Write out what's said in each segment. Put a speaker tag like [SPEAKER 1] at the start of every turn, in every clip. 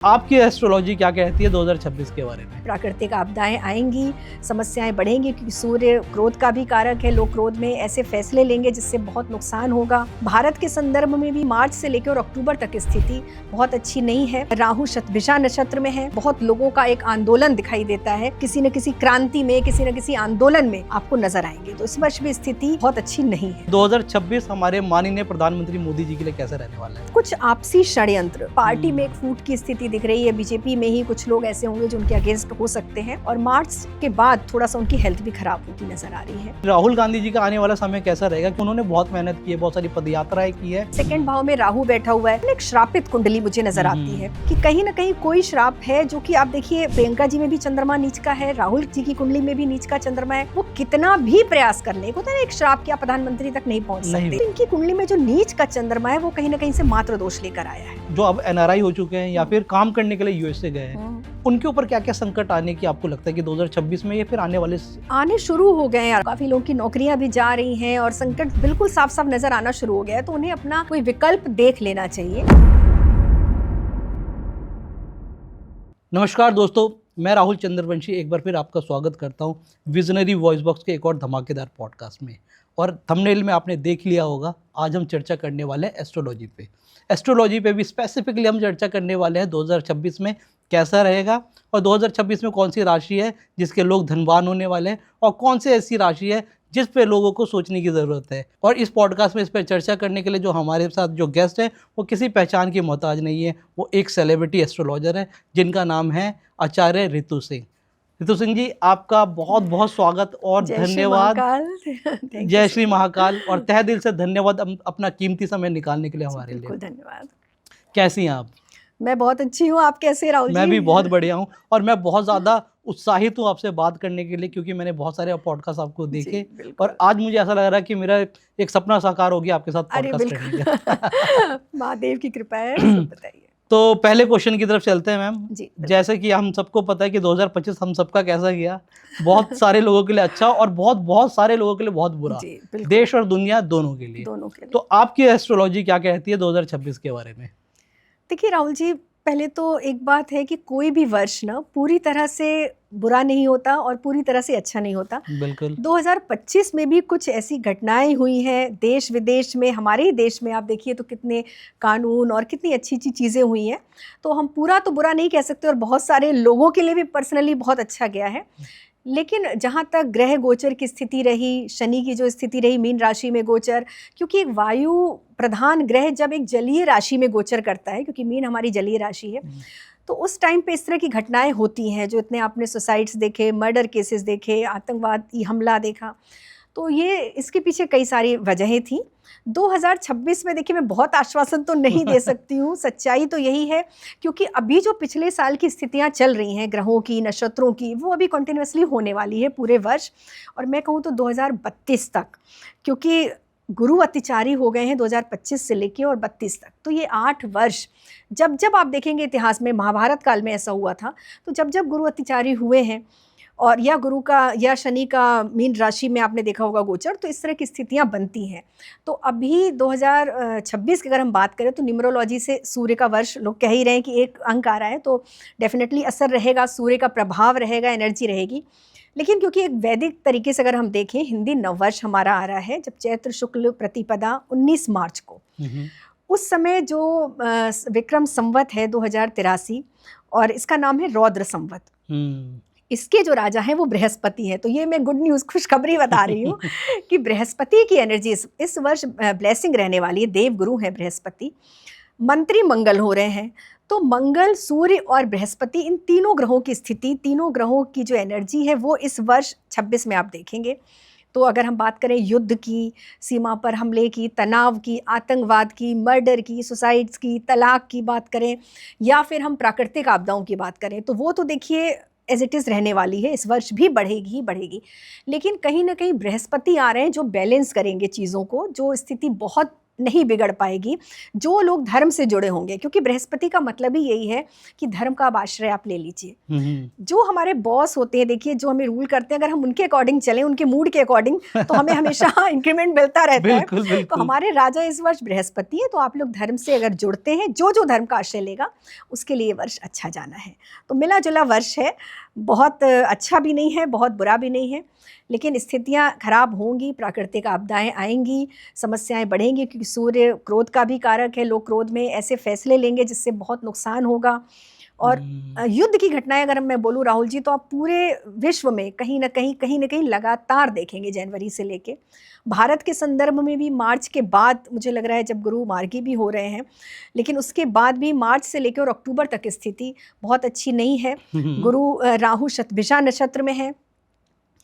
[SPEAKER 1] आपकी एस्ट्रोलॉजी क्या कहती है 2026 के बारे में?
[SPEAKER 2] प्राकृतिक आपदाएं आएंगी, समस्याएं बढ़ेंगी क्योंकि सूर्य क्रोध का भी कारक है। लोग क्रोध में ऐसे फैसले लेंगे जिससे बहुत नुकसान होगा। भारत के संदर्भ में भी मार्च से लेकर अक्टूबर तक स्थिति बहुत अच्छी नहीं है। राहु शतभिषा नक्षत्र में है। बहुत लोगों का एक आंदोलन दिखाई देता है, किसी न किसी क्रांति में, किसी न किसी आंदोलन में आपको नजर आएंगे। तो इस वर्ष भी स्थिति बहुत अच्छी नहीं है।
[SPEAKER 1] 2026 हमारे माननीय प्रधानमंत्री मोदी जी के लिए कैसे रहने वाला है?
[SPEAKER 2] कुछ आपसी षड्यंत्र, पार्टी में एक फूट की स्थिति दिख रही है। बीजेपी में ही कुछ लोग ऐसे होंगे जो उनके अगेंस्ट हो सकते हैं और मार्च के बाद थोड़ा सा उनकी हेल्थ भी खराब होती नजर आ रही है।
[SPEAKER 1] राहुल गांधी जी का आने वाला समय कैसा रहेगा? कि उन्होंने बहुत मेहनत की है, बहुत सारी पदयात्राएं की है।
[SPEAKER 2] सेकंड भाव में राहु बैठा हुआ है। एक श्रापित कुंडली मुझे नजर आती है कि कहीं ना कहीं कोई श्राप है, जो कि आप देखिए प्रियंका जी में भी चंद्रमा नीच का है, राहुल जी की कुंडली में भी नीच का चंद्रमा है। वो कितना भी प्रयास कर ले, होता है एक श्राप क्या प्रधानमंत्री तक नहीं पहुंच सकते। तो इनकी कुंडली में जो नीच का चंद्रमा है वो कहीं ना कहीं से मात्र दोष लेकर आया है।
[SPEAKER 1] जो अब NRI हो चुके हैं या फिर काम करने के लिए USA गए हैं, उनके ऊपर क्या क्या संकट आने की आपको लगता है कि 2026 में या फिर आने
[SPEAKER 2] शुरू हो गए हैं? काफी लोगों की नौकरियां भी जा रही हैं और संकट बिल्कुल साफ साफ नजर आना शुरू हो गया है। तो उन्हें अपना कोई विकल्प देख लेना चाहिए।
[SPEAKER 1] नमस्कार दोस्तों, मैं राहुल चंद्रवंशी एक बार फिर आपका स्वागत करता हूं विजनरी वॉइस बॉक्स के एक और धमाकेदार पॉडकास्ट में। और थंबनेल में आपने देख लिया होगा, आज हम चर्चा करने वाले हैं एस्ट्रोलॉजी पे। एस्ट्रोलॉजी पे भी स्पेसिफिकली हम चर्चा करने वाले हैं 2026 में कैसा रहेगा और 2026 में कौन सी राशि है जिसके लोग धनवान होने वाले हैं और कौन सी ऐसी राशि है जिस पे लोगों को सोचने की ज़रूरत है। और इस पॉडकास्ट में इस पर चर्चा करने के लिए जो हमारे साथ जो गेस्ट है वो किसी पहचान की मोहताज नहीं है। वो एक सेलिब्रिटी एस्ट्रोलॉजर है जिनका नाम है आचार्य रितु सिंह। रितु सिंह जी, आपका बहुत बहुत स्वागत और धन्यवाद। जय श्री महाकाल। और तहे दिल से धन्यवाद अपना कीमती समय निकालने के लिए हमारे लिए।
[SPEAKER 2] धन्यवाद।
[SPEAKER 1] कैसी हैं आप?
[SPEAKER 2] मैं बहुत अच्छी हूँ। आप कैसे राहुल जी?
[SPEAKER 1] मैं भी बहुत बढ़िया हूँ और मैं बहुत ज़्यादा उत्साहित हूँ आपसे बात करने के लिए, क्योंकि मैंने बहुत सारे पॉडकास्ट आपको देखे और आज मुझे ऐसा लग रहा है कि मेरा एक सपना साकार हो गया आपके साथ पॉडकास्ट करने का।
[SPEAKER 2] महादेव की कृपा है। बताइए।
[SPEAKER 1] तो पहले क्वेश्चन की तरफ चलते हैं मैम
[SPEAKER 2] जी।
[SPEAKER 1] जैसे कि हम सबको पता है कि 2025 हम सबका कैसा गया, बहुत सारे लोगों के लिए अच्छा और बहुत सारे लोगों के लिए बहुत बुरा, देश और दुनिया दोनों के लिए। तो आपकी एस्ट्रोलॉजी क्या कहती है 2026 के बारे में?
[SPEAKER 2] देखिए राहुल जी, पहले तो एक बात है कि कोई भी वर्ष ना पूरी तरह से बुरा नहीं होता और पूरी तरह से अच्छा नहीं होता।
[SPEAKER 1] बिल्कुल।
[SPEAKER 2] 2025 में भी कुछ ऐसी घटनाएं हुई हैं देश विदेश में, हमारे ही देश में आप देखिए तो कितने कानून और कितनी अच्छी अच्छी चीज़ें हुई हैं। तो हम पूरा तो बुरा नहीं कह सकते और बहुत सारे लोगों के लिए भी पर्सनली बहुत अच्छा गया है। लेकिन जहाँ तक ग्रह गोचर की स्थिति रही, शनि की जो स्थिति रही मीन राशि में गोचर, क्योंकि एक वायु प्रधान ग्रह जब एक जलीय राशि में गोचर करता है, क्योंकि मीन हमारी जलीय राशि है, तो उस टाइम पे इस तरह की घटनाएं होती हैं। जो इतने आपने सुसाइड्स देखे, मर्डर केसेस देखे, आतंकवादी हमला देखा, तो ये इसके पीछे कई सारी वजहें थी। 2026 में देखिए मैं बहुत आश्वासन तो नहीं दे सकती हूँ। सच्चाई तो यही है, क्योंकि अभी जो पिछले साल की स्थितियाँ चल रही हैं ग्रहों की, नक्षत्रों की, वो अभी कंटिन्यूसली होने वाली है पूरे वर्ष। और मैं कहूँ तो 2032 तक, क्योंकि गुरु अतिचारी हो गए हैं 2025 से लेके और 32 तक। तो ये 8 वर्ष जब जब आप देखेंगे इतिहास में, महाभारत काल में ऐसा हुआ था, तो जब जब गुरु अतिचारी हुए हैं और या गुरु का या शनि का मीन राशि में आपने देखा होगा गोचर, तो इस तरह की स्थितियां बनती हैं। तो अभी 2026 की अगर हम बात करें तो न्यूमरोलॉजी से सूर्य का वर्ष लोग कह ही रहे हैं कि एक अंक आ रहा है, तो डेफिनेटली असर रहेगा, सूर्य का प्रभाव रहेगा, एनर्जी रहेगी। लेकिन क्योंकि एक वैदिक तरीके से अगर हम देखें, हिंदी नववर्ष हमारा आ रहा है जब चैत्र शुक्ल प्रतिपदा 19 मार्च को, उस समय जो विक्रम संवत है 2083 और इसका नाम है रौद्र संवत। इसके जो राजा हैं वो बृहस्पति हैं। तो ये मैं गुड न्यूज़, खुशखबरी बता रही हूँ कि बृहस्पति की एनर्जी इस वर्ष ब्लेसिंग रहने वाली है। देव गुरु हैं बृहस्पति, मंत्री मंगल हो रहे हैं। तो मंगल, सूर्य और बृहस्पति, इन तीनों ग्रहों की स्थिति, तीनों ग्रहों की जो एनर्जी है वो इस वर्ष 26 में आप देखेंगे। तो अगर हम बात करें युद्ध की, सीमा पर हमले की, तनाव की, आतंकवाद की, मर्डर की, सुसाइड्स की, तलाक की बात करें, या फिर हम प्राकृतिक आपदाओं की बात करें, तो वो तो देखिए एज इट इज़ रहने वाली है, इस वर्ष भी बढ़ेगी ही बढ़ेगी। लेकिन कहीं ना कहीं बृहस्पति आ रहे हैं जो बैलेंस करेंगे चीज़ों को। जो स्थिति बहुत नहीं बिगड़ पाएगी जो लोग धर्म से जुड़े होंगे, क्योंकि बृहस्पति का मतलब ही यही है कि धर्म का अब आश्रय आप ले लीजिए। जो हमारे बॉस होते हैं, देखिए जो हमें रूल करते हैं, अगर हम उनके अकॉर्डिंग चलें, उनके मूड के अकॉर्डिंग, तो हमें हमेशा इंक्रीमेंट मिलता रहता है। तो हमारे राजा इस वर्ष बृहस्पति है, तो आप लोग धर्म से अगर जुड़ते हैं, जो जो धर्म का आश्रय लेगा उसके लिए वर्ष अच्छा जाना है। तो मिला जुला वर्ष है, बहुत अच्छा भी नहीं है, बहुत बुरा भी नहीं है, लेकिन स्थितियां खराब होंगी, प्राकृतिक आपदाएं आएंगी, समस्याएं बढ़ेंगी, क्योंकि सूर्य क्रोध का भी कारक है। लोग क्रोध में ऐसे फैसले लेंगे जिससे बहुत नुकसान होगा। और युद्ध की घटनाएं अगर मैं बोलूँ राहुल जी, तो आप पूरे विश्व में कहीं ना कहीं लगातार देखेंगे, जनवरी से लेके। भारत के संदर्भ में भी मार्च के बाद मुझे लग रहा है, जब गुरु मार्गी भी हो रहे हैं, लेकिन उसके बाद भी मार्च से लेकर और अक्टूबर तक स्थिति बहुत अच्छी नहीं है। गुरु राहु शतभिषा नक्षत्र में है।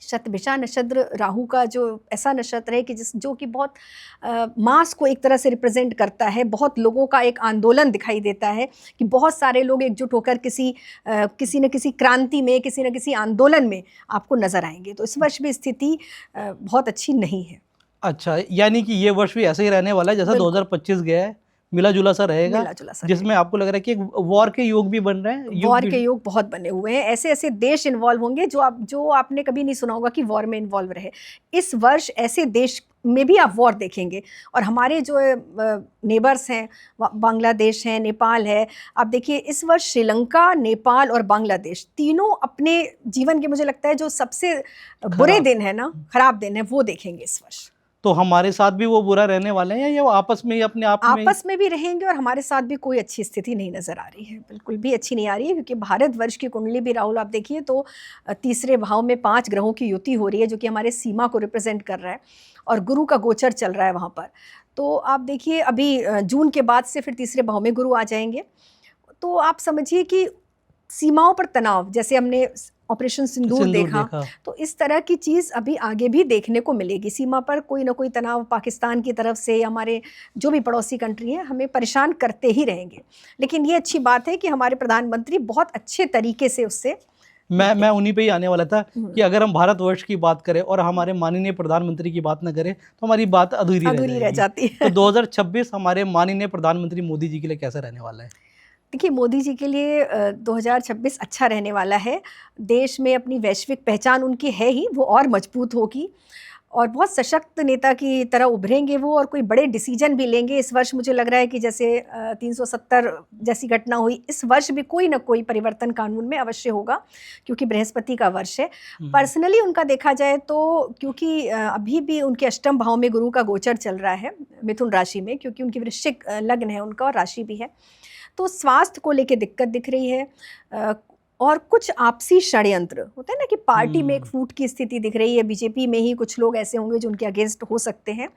[SPEAKER 2] शतभिषा नक्षत्र राहु का जो ऐसा नक्षत्र है कि जो कि बहुत मास को एक तरह से रिप्रेजेंट करता है, बहुत लोगों का एक आंदोलन दिखाई देता है कि बहुत सारे लोग एकजुट होकर किसी न किसी क्रांति में, किसी न किसी आंदोलन में आपको नजर आएंगे। तो इस वर्ष भी स्थिति बहुत अच्छी नहीं है।
[SPEAKER 1] अच्छा, यानी कि ये वर्ष भी ऐसे ही रहने वाला है जैसा 2025 गया है, मिला जुला सा रहेगा, जिसमें आपको लग रहा है कि वॉर के योग भी बन रहे हैं।
[SPEAKER 2] वॉर के योग बहुत बने हुए हैं, ऐसे ऐसे देश इन्वॉल्व होंगे जो आपने कभी नहीं सुना होगा कि वॉर में इन्वॉल्व रहे। इस वर्ष ऐसे देश में भी आप वॉर देखेंगे। और हमारे जो नेबर्स हैं, बांग्लादेश है, नेपाल है, आप देखिए इस वर्ष श्रीलंका, नेपाल और बांग्लादेश तीनों अपने जीवन के, मुझे लगता है जो सबसे बुरे दिन है ना, खराब दिन है, वो देखेंगे इस वर्ष।
[SPEAKER 1] तो हमारे साथ भी वो बुरा रहने वाले हैं या वो आपस में ही अपने आप में
[SPEAKER 2] आपस में भी रहेंगे, और हमारे साथ भी कोई अच्छी स्थिति नहीं नजर आ रही है, बिल्कुल भी अच्छी नहीं आ रही है। क्योंकि भारत वर्ष की कुंडली भी राहुल आप देखिए तो तीसरे भाव में 5 ग्रहों की युति हो रही है, जो कि हमारे सीमा को रिप्रेजेंट कर रहा है, और गुरु का गोचर चल रहा है वहाँ पर। तो आप देखिए अभी जून के बाद से फिर तीसरे भाव में गुरु आ जाएंगे। तो आप समझिए कि सीमाओं पर तनाव, जैसे हमने ऑपरेशन सिंदूर देखा, तो इस तरह की चीज़ अभी आगे भी देखने को मिलेगी। सीमा पर कोई ना कोई तनाव पाकिस्तान की तरफ से, हमारे जो भी पड़ोसी कंट्री हैं, हमें परेशान करते ही रहेंगे। लेकिन ये अच्छी बात है कि हमारे प्रधानमंत्री बहुत अच्छे तरीके से उससे,
[SPEAKER 1] मैं उन्हीं पे ही आने वाला था कि अगर हम भारतवर्ष की बात करें और हमारे माननीय प्रधानमंत्री की बात न करें तो हमारी बात अधूरी रह जाती है। तो 2026 हमारे माननीय प्रधानमंत्री मोदी जी के लिए कैसा रहने वाला है?
[SPEAKER 2] देखिए, मोदी जी के लिए 2026 अच्छा रहने वाला है। देश में अपनी वैश्विक पहचान उनकी है ही, वो और मजबूत होगी, और बहुत सशक्त नेता की तरह उभरेंगे वो, और कोई बड़े डिसीजन भी लेंगे। इस वर्ष मुझे लग रहा है कि जैसे 370 जैसी घटना हुई, इस वर्ष भी कोई ना कोई परिवर्तन कानून में अवश्य होगा, क्योंकि बृहस्पति का वर्ष है। पर्सनली उनका देखा जाए तो, क्योंकि अभी भी उनके अष्टम भाव में गुरु का गोचर चल रहा है मिथुन राशि में, क्योंकि उनकी वृश्चिक लग्न है उनका और राशि भी है, तो स्वास्थ्य को लेके दिक्कत दिख रही है। और कुछ आपसी षड्यंत्र होते हैं ना, कि पार्टी में एक फूट की स्थिति दिख रही है। बीजेपी में ही कुछ लोग ऐसे होंगे जो उनके अगेंस्ट हो सकते हैं,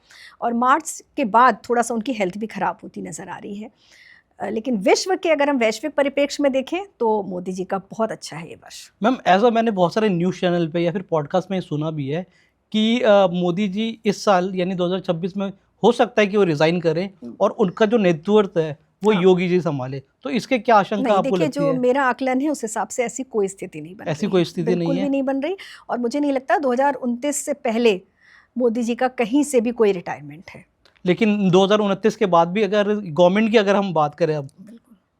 [SPEAKER 2] और मार्च के बाद थोड़ा सा उनकी हेल्थ भी खराब होती नज़र आ रही है। लेकिन विश्व के, अगर हम वैश्विक परिप्रेक्ष्य में देखें तो मोदी जी का बहुत अच्छा है ये वर्ष।
[SPEAKER 1] मैम, ऐसा मैंने बहुत सारे न्यूज़ चैनल पे या फिर पॉडकास्ट में सुना भी है कि मोदी जी इस साल यानी 2026 में हो सकता है कि वो रिज़ाइन करें और उनका जो नेतृत्व है वो योगी जी संभाले। तो इसके क्या आशंका आपको लगती है?
[SPEAKER 2] जो मेरा आकलन है उस हिसाब से ऐसी कोई स्थिति नहीं बन रही,
[SPEAKER 1] ऐसी कोई स्थिति नहीं है,
[SPEAKER 2] बिल्कुल भी नहीं बन रही। और मुझे नहीं लगता 2029 से पहले मोदी जी का कहीं से भी कोई रिटायरमेंट है।
[SPEAKER 1] लेकिन 2029 के बाद भी अगर गवर्नमेंट की अगर हम बात करें, अब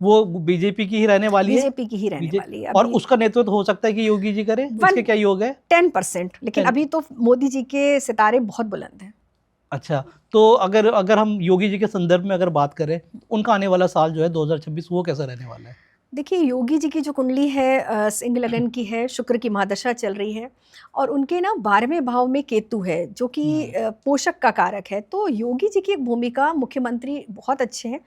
[SPEAKER 1] वो बीजेपी की ही रहने वाली है,
[SPEAKER 2] बीजेपी की ही रहने वाली है,
[SPEAKER 1] और उसका नेतृत्व हो सकता है कि योगी जी करें। इसके क्या योग है?
[SPEAKER 2] 10%। लेकिन अभी तो मोदी जी के सितारे बहुत बुलंद हैं।
[SPEAKER 1] अच्छा, तो अगर हम योगी जी के संदर्भ में अगर बात करें, उनका आने वाला साल जो है 2026 वो कैसा रहने वाला है?
[SPEAKER 2] देखिए, योगी जी की जो कुंडली है सिंह लगन की है, शुक्र की महादशा चल रही है, और उनके ना 12वें भाव में केतु है, जो कि पोषक का कारक है। तो योगी जी की एक भूमिका, मुख्यमंत्री बहुत अच्छे हैं,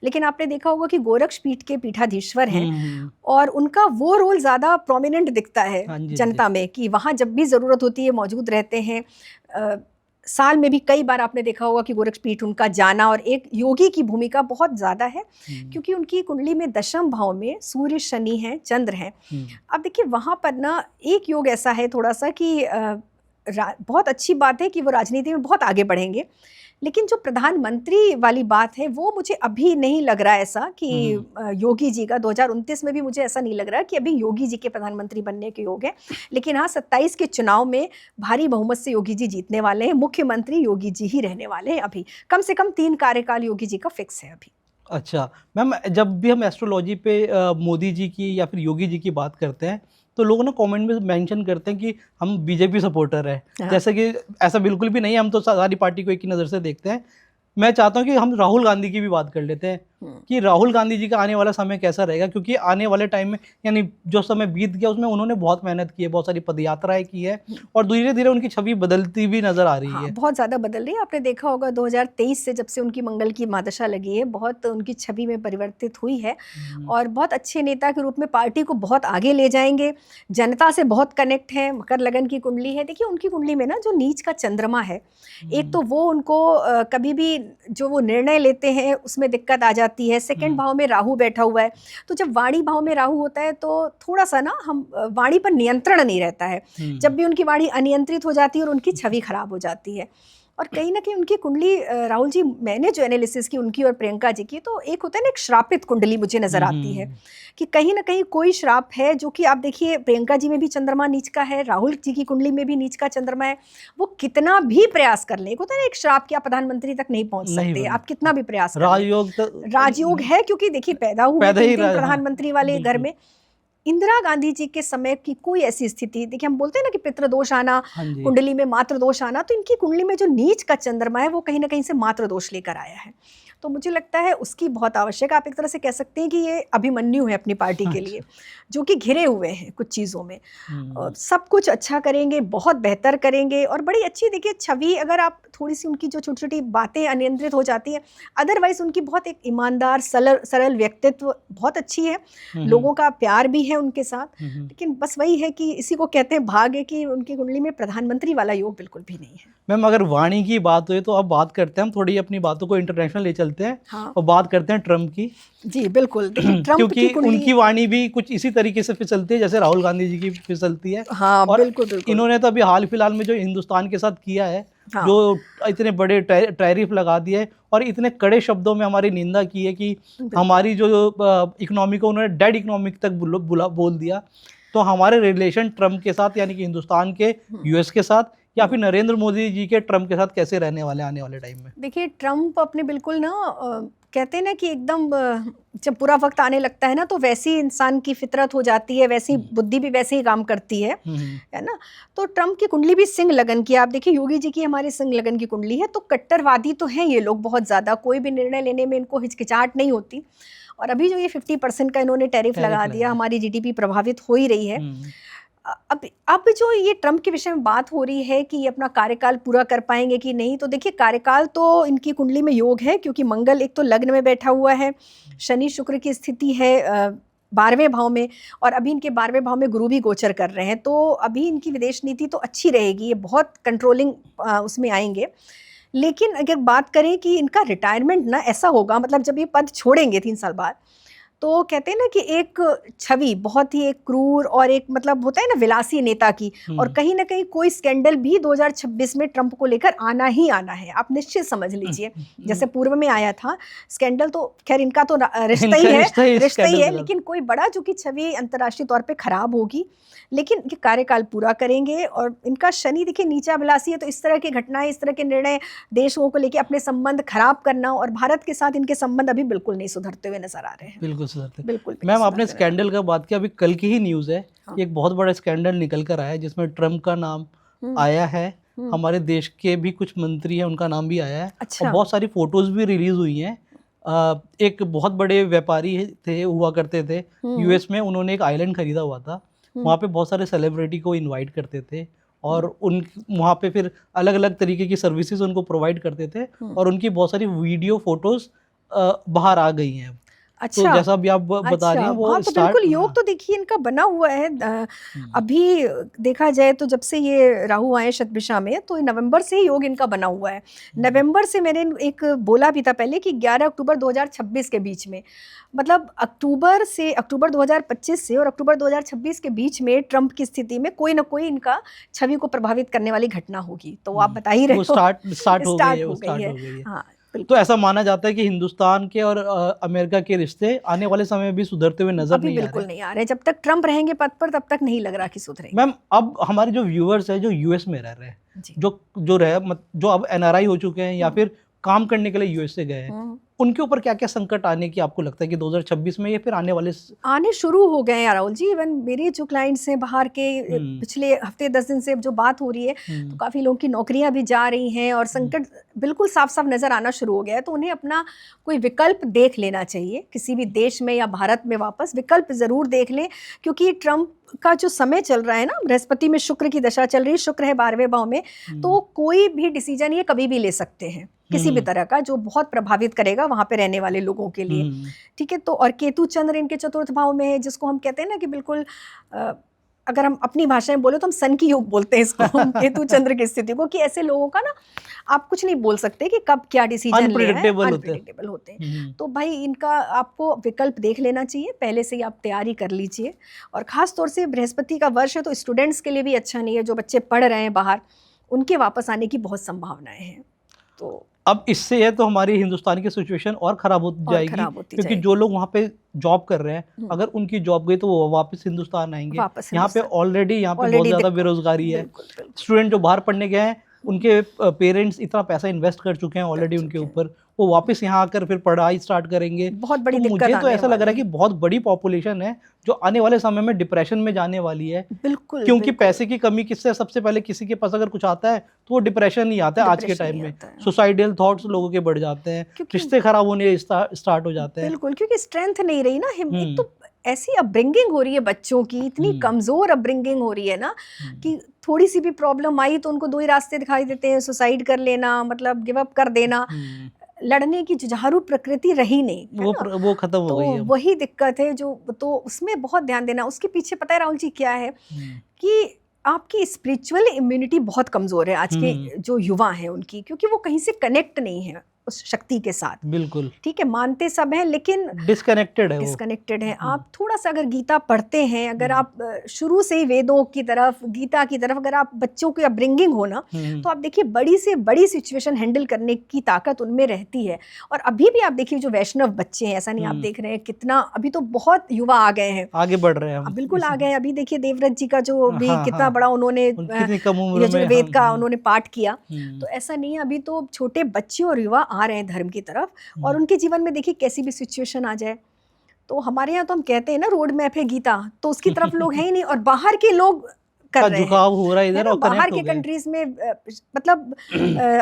[SPEAKER 2] लेकिन आपने देखा होगा कि गोरक्ष पीठ के पीठाधीश्वर हैं, और उनका वो रोल ज़्यादा प्रोमिनेंट दिखता है जनता में, कि वहाँ जब भी ज़रूरत होती है मौजूद रहते हैं। साल में भी कई बार आपने देखा होगा कि गोरक्ष पीठ उनका जाना, और एक योगी की भूमिका बहुत ज़्यादा है, क्योंकि उनकी कुंडली में दशम भाव में सूर्य, शनि हैं, चंद्र हैं। अब देखिए, वहाँ पर ना एक योग ऐसा है थोड़ा सा कि बहुत अच्छी बात है कि वो राजनीति में बहुत आगे बढ़ेंगे, लेकिन जो प्रधानमंत्री वाली बात है वो मुझे अभी नहीं लग रहा ऐसा कि योगी जी का 2029 में भी मुझे ऐसा नहीं लग रहा कि अभी योगी जी के प्रधानमंत्री बनने के योग है। लेकिन हाँ, 27 के चुनाव में भारी बहुमत से योगी जी जीतने वाले हैं, मुख्यमंत्री योगी जी ही रहने वाले हैं। अभी कम से कम 3 कार्यकाल योगी जी का फिक्स है अभी।
[SPEAKER 1] अच्छा मैम, जब भी हम एस्ट्रोलॉजी पे मोदी जी की या फिर योगी जी की बात करते हैं तो लोग ना कमेंट में मेंशन करते हैं कि हम बीजेपी सपोर्टर है।
[SPEAKER 2] हाँ।
[SPEAKER 1] जैसे कि ऐसा बिल्कुल भी नहीं है, हम तो सारी पार्टी को एक ही नज़र से देखते हैं। मैं चाहता हूं कि हम राहुल गांधी की भी बात कर लेते हैं कि राहुल गांधी जी का आने वाला समय कैसा रहेगा, क्योंकि आने वाले टाइम में यानी जो समय बीत गया उसमें उन्होंने बहुत मेहनत की है, बहुत सारी पदयात्राएं की है और धीरे धीरे उनकी छवि बदलती भी नजर आ रही है।
[SPEAKER 2] बहुत ज़्यादा बदल रही है। आपने देखा होगा 2023 से जब से उनकी मंगल की महादशा लगी है, बहुत उनकी छवि में परिवर्तित हुई है और बहुत अच्छे नेता के रूप में पार्टी को बहुत आगे ले जाएंगे। जनता से बहुत कनेक्ट है। मकर लगन की कुंडली है। देखिए उनकी कुंडली में ना जो नीच का चंद्रमा है, एक तो वो उनको कभी भी जो वो निर्णय लेते हैं उसमें दिक्कत आ जाती है। सेकंड भाव में राहु बैठा हुआ है, तो जब वाणी भाव में राहु होता है तो थोड़ा सा ना हम वाणी पर नियंत्रण नहीं रहता है। जब भी उनकी वाणी अनियंत्रित हो जाती है और उनकी छवि खराब हो जाती है। और कहीं ना कहीं उनकी कुंडली, राहुल जी, मैंने जो एनालिसिस की उनकी और प्रियंका जी की, तो एक होता है ना एक श्रापित कुंडली मुझे नजर आती है कि कहीं ना कहीं कोई श्राप है। जो कि आप देखिए प्रियंका जी में भी चंद्रमा नीच का है, राहुल जी की कुंडली में भी नीच का चंद्रमा है। वो कितना भी प्रयास कर ले, एक होता है ना एक श्राप कि आप प्रधानमंत्री तक नहीं पहुंच सकते, आप कितना भी प्रयास कर लें। राजयोग है, क्योंकि देखिए पैदा हुए प्रधानमंत्री वाले घर में। इंदिरा गांधी जी के समय की कोई ऐसी स्थिति, देखिए हम बोलते हैं ना कि पितृदोष आना, कुंडली में मातृ दोष आना, तो इनकी कुंडली में जो नीच का चंद्रमा है वो कहीं ना कहीं से मातृ दोष लेकर आया है। तो मुझे लगता है उसकी बहुत आवश्यक, आप एक तरह से कह सकते हैं कि ये अभिमन्यु है अपनी पार्टी के लिए, जो कि घिरे हुए हैं कुछ चीज़ों में। सब कुछ अच्छा करेंगे, बहुत बेहतर करेंगे और बड़ी अच्छी देखिए छवि। अगर आप थोड़ी सी उनकी जो छोटी छोटी बातें अनियंत्रित हो जाती हैं, अदरवाइज उनकी बहुत एक ईमानदार सरल व्यक्तित्व बहुत अच्छी है, लोगों का प्यार भी है उनके साथ। लेकिन बस वही है कि इसी को कहते हैं भाग्य, कि उनकी कुंडली में प्रधानमंत्री वाला योग बिल्कुल भी नहीं है।
[SPEAKER 1] मैम अगर वाणी की बात हुई तो अब बात करते हैं, हम थोड़ी अपनी बातों को इंटरनेशनल ले चलते हैं। हाँ। और बात करते हैं ट्रम्प की।
[SPEAKER 2] जी बिल्कुल, ट्रम्प
[SPEAKER 1] क्योंकि उनकी वाणी भी कुछ इसी तरीके से फिसलती है जैसे राहुल गांधी जी की फिसलती है।
[SPEAKER 2] हाँ,
[SPEAKER 1] और
[SPEAKER 2] बिल्कुल।
[SPEAKER 1] इन्होंने तो अभी हाल फिलहाल में जो हिंदुस्तान के साथ किया है, हाँ। जो इतने बड़े टैरिफ लगा दिए और इतने कड़े शब्दों में हमारी निंदा की है कि हमारी जो इकोनॉमी को उन्होंने डेड इकोनॉमिक तक बोल दिया। तो हमारे रिलेशन ट्रम्प के साथ यानी कि हिंदुस्तान के यूएस के साथ या फिर नरेंद्र मोदी जी के ट्रम्प के साथ कैसे रहने वाले आने वाले टाइम में?
[SPEAKER 2] देखिए ट्रम्प अपने बिल्कुल ना कहते हैं ना कि एकदम जब पूरा वक्त आने लगता है ना तो वैसी इंसान की फितरत हो जाती है, वैसी बुद्धि भी वैसे ही काम करती है ना। तो ट्रम्प की कुंडली भी सिंह लगन की, आप देखिए योगी जी की हमारे सिंह लगन की कुंडली है। तो कट्टरवादी तो हैं ये लोग बहुत ज़्यादा, कोई भी निर्णय लेने में इनको हिचकिचाहट नहीं होती। और अभी जो ये 50% का इन्होंने टैरिफ लगा दिया, हमारी जीडीपी प्रभावित हो ही रही है। अब जो ये ट्रम्प के विषय में बात हो रही है कि ये अपना कार्यकाल पूरा कर पाएंगे कि नहीं, तो देखिए कार्यकाल तो इनकी कुंडली में योग है, क्योंकि मंगल एक तो लग्न में बैठा हुआ है, शनि शुक्र की स्थिति है 12वें भाव में, और अभी इनके 12वें भाव में गुरु भी गोचर कर रहे हैं। तो अभी इनकी विदेश नीति तो अच्छी रहेगी, ये बहुत कंट्रोलिंग उसमें आएंगे। लेकिन अगर बात करें कि इनका रिटायरमेंट ना ऐसा होगा, मतलब जब ये पद छोड़ेंगे 3 साल बाद, तो कहते हैं ना कि एक छवि बहुत ही एक क्रूर और एक मतलब होता है ना विलासी नेता की, और कहीं ना कहीं कोई स्कैंडल भी 2026 में ट्रम्प को लेकर आना ही आना है, आप निश्चित समझ लीजिए। जैसे पूर्व में आया था स्कैंडल, तो खैर इनका तो रिश्ता ही है, लेकिन कोई बड़ा जो कि छवि अंतर्राष्ट्रीय तौर पे खराब होगी। लेकिन ये कार्यकाल पूरा करेंगे और इनका शनि देखिए नीचा विलासी है, तो इस तरह की घटनाएं, इस तरह के निर्णय देशों को लेकर अपने संबंध खराब करना, और भारत के साथ इनके संबंध अभी बिल्कुल नहीं सुधरते हुए नजर आ रहे हैं।
[SPEAKER 1] बिल्कुल मैम, आपने स्कैंडल का बात किया, अभी कल की ही न्यूज़ है। हाँ। एक बहुत बड़ा स्कैंडल निकल कर आया है जिसमें ट्रम्प का नाम आया है, हमारे देश के भी कुछ मंत्री हैं उनका नाम भी आया है। अच्छा। और बहुत सारी फोटोज भी रिलीज हुई हैं। एक बहुत बड़े व्यापारी थे, हुआ करते थे यूएस में, उन्होंने एक आइलैंड खरीदा हुआ था, वहाँ पे बहुत सारे सेलिब्रिटी को इनवाइट करते थे और उन वहाँ पे फिर अलग अलग तरीके की सर्विसेज उनको प्रोवाइड करते थे, और उनकी बहुत सारी वीडियो फोटोज बाहर आ गई हैं। तो
[SPEAKER 2] अच्छा।
[SPEAKER 1] जैसा भी आप बता रही हैं वो
[SPEAKER 2] हाँ तो
[SPEAKER 1] स्टार्ट।
[SPEAKER 2] बिल्कुल योग तो देखिए इनका बना हुआ है अभी देखा जाए तो जब से ये राहु आए शतभिषा में तो नवंबर से ही योग इनका बना हुआ है। नवंबर से मैंने एक बोला भी था पहले कि 11 अक्टूबर 2026 के बीच में, मतलब अक्टूबर 2025 से और अक्टूबर 2026 के बीच में ट्रंप की स्थिति में कोई ना कोई इनका छवि को प्रभावित करने वाली घटना होगी। तो आप बता ही रहे
[SPEAKER 1] वो
[SPEAKER 2] हो
[SPEAKER 1] स्टार्ट हो गई है, वो
[SPEAKER 2] स्टार्ट
[SPEAKER 1] स्टार्ट
[SPEAKER 2] है।
[SPEAKER 1] हो गई है।
[SPEAKER 2] हाँ
[SPEAKER 1] तो
[SPEAKER 2] बिल्कुल।
[SPEAKER 1] ऐसा माना जाता है कि हिंदुस्तान के और अमेरिका के रिश्ते आने वाले समय में भी सुधरते हुए नजर
[SPEAKER 2] अभी
[SPEAKER 1] नहीं आ
[SPEAKER 2] बिल्कुल
[SPEAKER 1] रहे।
[SPEAKER 2] नहीं आ रहे, जब तक ट्रंप रहेंगे पद पर तब तक नहीं लग रहा कि सुधरेंगे।
[SPEAKER 1] मैम अब हमारे जो व्यूअर्स हैं जो यूएस में रह रहे हैं,
[SPEAKER 2] जी।
[SPEAKER 1] जो अब एनआरआई हो चुके हैं या फिर काम करने के लिए यूएस से गए हैं, उनके ऊपर क्या क्या संकट आने की आपको लगता है कि 2026 में या फिर आने वाले
[SPEAKER 2] आने शुरू हो गए हैं राहुल जी। इवन मेरे जो क्लाइंट्स हैं बाहर के, पिछले हफ्ते 10 दिन से जो बात हो रही है तो काफ़ी लोगों की नौकरियां भी जा रही हैं और संकट बिल्कुल साफ साफ नज़र आना शुरू हो गया है। तो उन्हें अपना कोई विकल्प देख लेना चाहिए, किसी भी देश में या भारत में वापस विकल्प ज़रूर देख लें, क्योंकि ट्रंप का जो समय चल रहा है ना, बृहस्पति में शुक्र की दशा चल रही है, शुक्र है 12वें भाव में, तो कोई भी डिसीजन ये कभी भी ले सकते हैं किसी भी तरह का, जो बहुत प्रभावित करेगा वहाँ पे रहने वाले लोगों के लिए। ठीक है। तो और केतु चंद्र इनके चतुर्थ भाव में है, जिसको हम कहते हैं ना कि बिल्कुल अगर हम अपनी भाषा में बोले तो हम सन की योग बोलते हैं इसको हम केतु चंद्र की स्थिति को, कि ऐसे लोगों का ना आप कुछ नहीं बोल सकते कि कब क्या डिसीजन ले रहे हैं, अनप्रेडिक्टेबल होते हैं। तो भाई इनका आपको विकल्प देख लेना चाहिए, पहले से ही आप तैयारी कर लीजिए। और ख़ास तौर से बृहस्पति का वर्ष है तो स्टूडेंट्स के लिए भी अच्छा नहीं है, जो बच्चे पढ़ रहे हैं बाहर उनके वापस आने की बहुत संभावनाएं हैं। तो
[SPEAKER 1] अब इससे है तो हमारी हिंदुस्तान की सिचुएशन और ख़राब हो जाएगी, क्योंकि जो लोग वहाँ पे जॉब कर रहे हैं अगर उनकी जॉब गई तो वो वापस हिंदुस्तान आएंगे। यहाँ पे ऑलरेडी बहुत ज़्यादा बेरोजगारी है। स्टूडेंट जो बाहर पढ़ने गए हैं उनके पेरेंट्स इतना पैसा इन्वेस्ट कर चुके हैं ऑलरेडी उनके ऊपर, वो वापस यहाँ आकर फिर पढ़ाई स्टार्ट करेंगे।
[SPEAKER 2] बहुत बड़ी
[SPEAKER 1] तो मुझे तो ऐसा लग रहा है कि बहुत बड़ी पॉपुलेशन है जो आने वाले समय में डिप्रेशन में जाने वाली है।
[SPEAKER 2] बिल्कुल,
[SPEAKER 1] क्योंकि पैसे की कमी किससे सबसे पहले किसी के पास अगर कुछ आता है तो वो डिप्रेशन ही आता है। आज के टाइम में सुसाइडल थॉट्स लोगों के बढ़ जाते हैं, रिश्ते खराब होने स्टार्ट हो जाते हैं।
[SPEAKER 2] बिल्कुल, क्योंकि स्ट्रेंथ नहीं रही ना। एक तो ऐसी अपब्रिंगिंग हो रही है बच्चों की, इतनी कमज़ोर अपब्रिंगिंग हो रही है ना कि थोड़ी सी भी प्रॉब्लम आई तो उनको दो ही रास्ते दिखाई देते हैं, सुसाइड कर लेना, मतलब गिव अप कर देना। लड़ने की जुझारू प्रकृति रही नहीं,
[SPEAKER 1] वो खत्म हो गई है।
[SPEAKER 2] तो वही दिक्कत है जो, तो उसमें बहुत ध्यान देना। उसके पीछे पता है राहुल जी क्या है कि आपकी स्पिरिचुअल इम्यूनिटी बहुत कमज़ोर है आज के जो युवा हैं उनकी, क्योंकि वो कहीं से कनेक्ट नहीं है उस शक्ति के साथ।
[SPEAKER 1] बिल्कुल
[SPEAKER 2] ठीक है, मानते सब हैं लेकिन
[SPEAKER 1] डिस्कनेक्टेड है।
[SPEAKER 2] आप थोड़ा सा अगर गीता पढ़ते हैं, अगर आप शुरू से ही वेदों की तरफ, गीता की तरफ अगर आप बच्चों की अपब्रिंगिंग हो ना, तो आप देखिए बड़ी से बड़ी सिचुएशन हैंडल करने की ताकत उनमें रहती है। और अभी भी आप देखिए जो वैष्णव बच्चे हैं, ऐसा नहीं आप देख रहे हैं कितना, अभी तो बहुत युवा आ गए हैं,
[SPEAKER 1] आगे बढ़ रहे हैं,
[SPEAKER 2] बिल्कुल आ गए हैं। अभी देखिए देवव्रत जी का जो भी कितना बड़ा उन्होंने यजुर्वेद का उन्होंने पाठ किया, तो ऐसा नहीं है, अभी तो छोटे बच्चे और युवा आ रहे हैं धर्म की तरफ। और उनके जीवन में देखिए कैसी भी सिचुएशन आ जाए, तो हमारे यहाँ तो हम कहते हैं ना रोड मैप है गीता, तो उसकी तरफ लोग हैं ही नहीं, और बाहर के लोग कर रहे हैं, झुकाव
[SPEAKER 1] हो रहा है इधर, और
[SPEAKER 2] बाहर के कंट्रीज में मतलब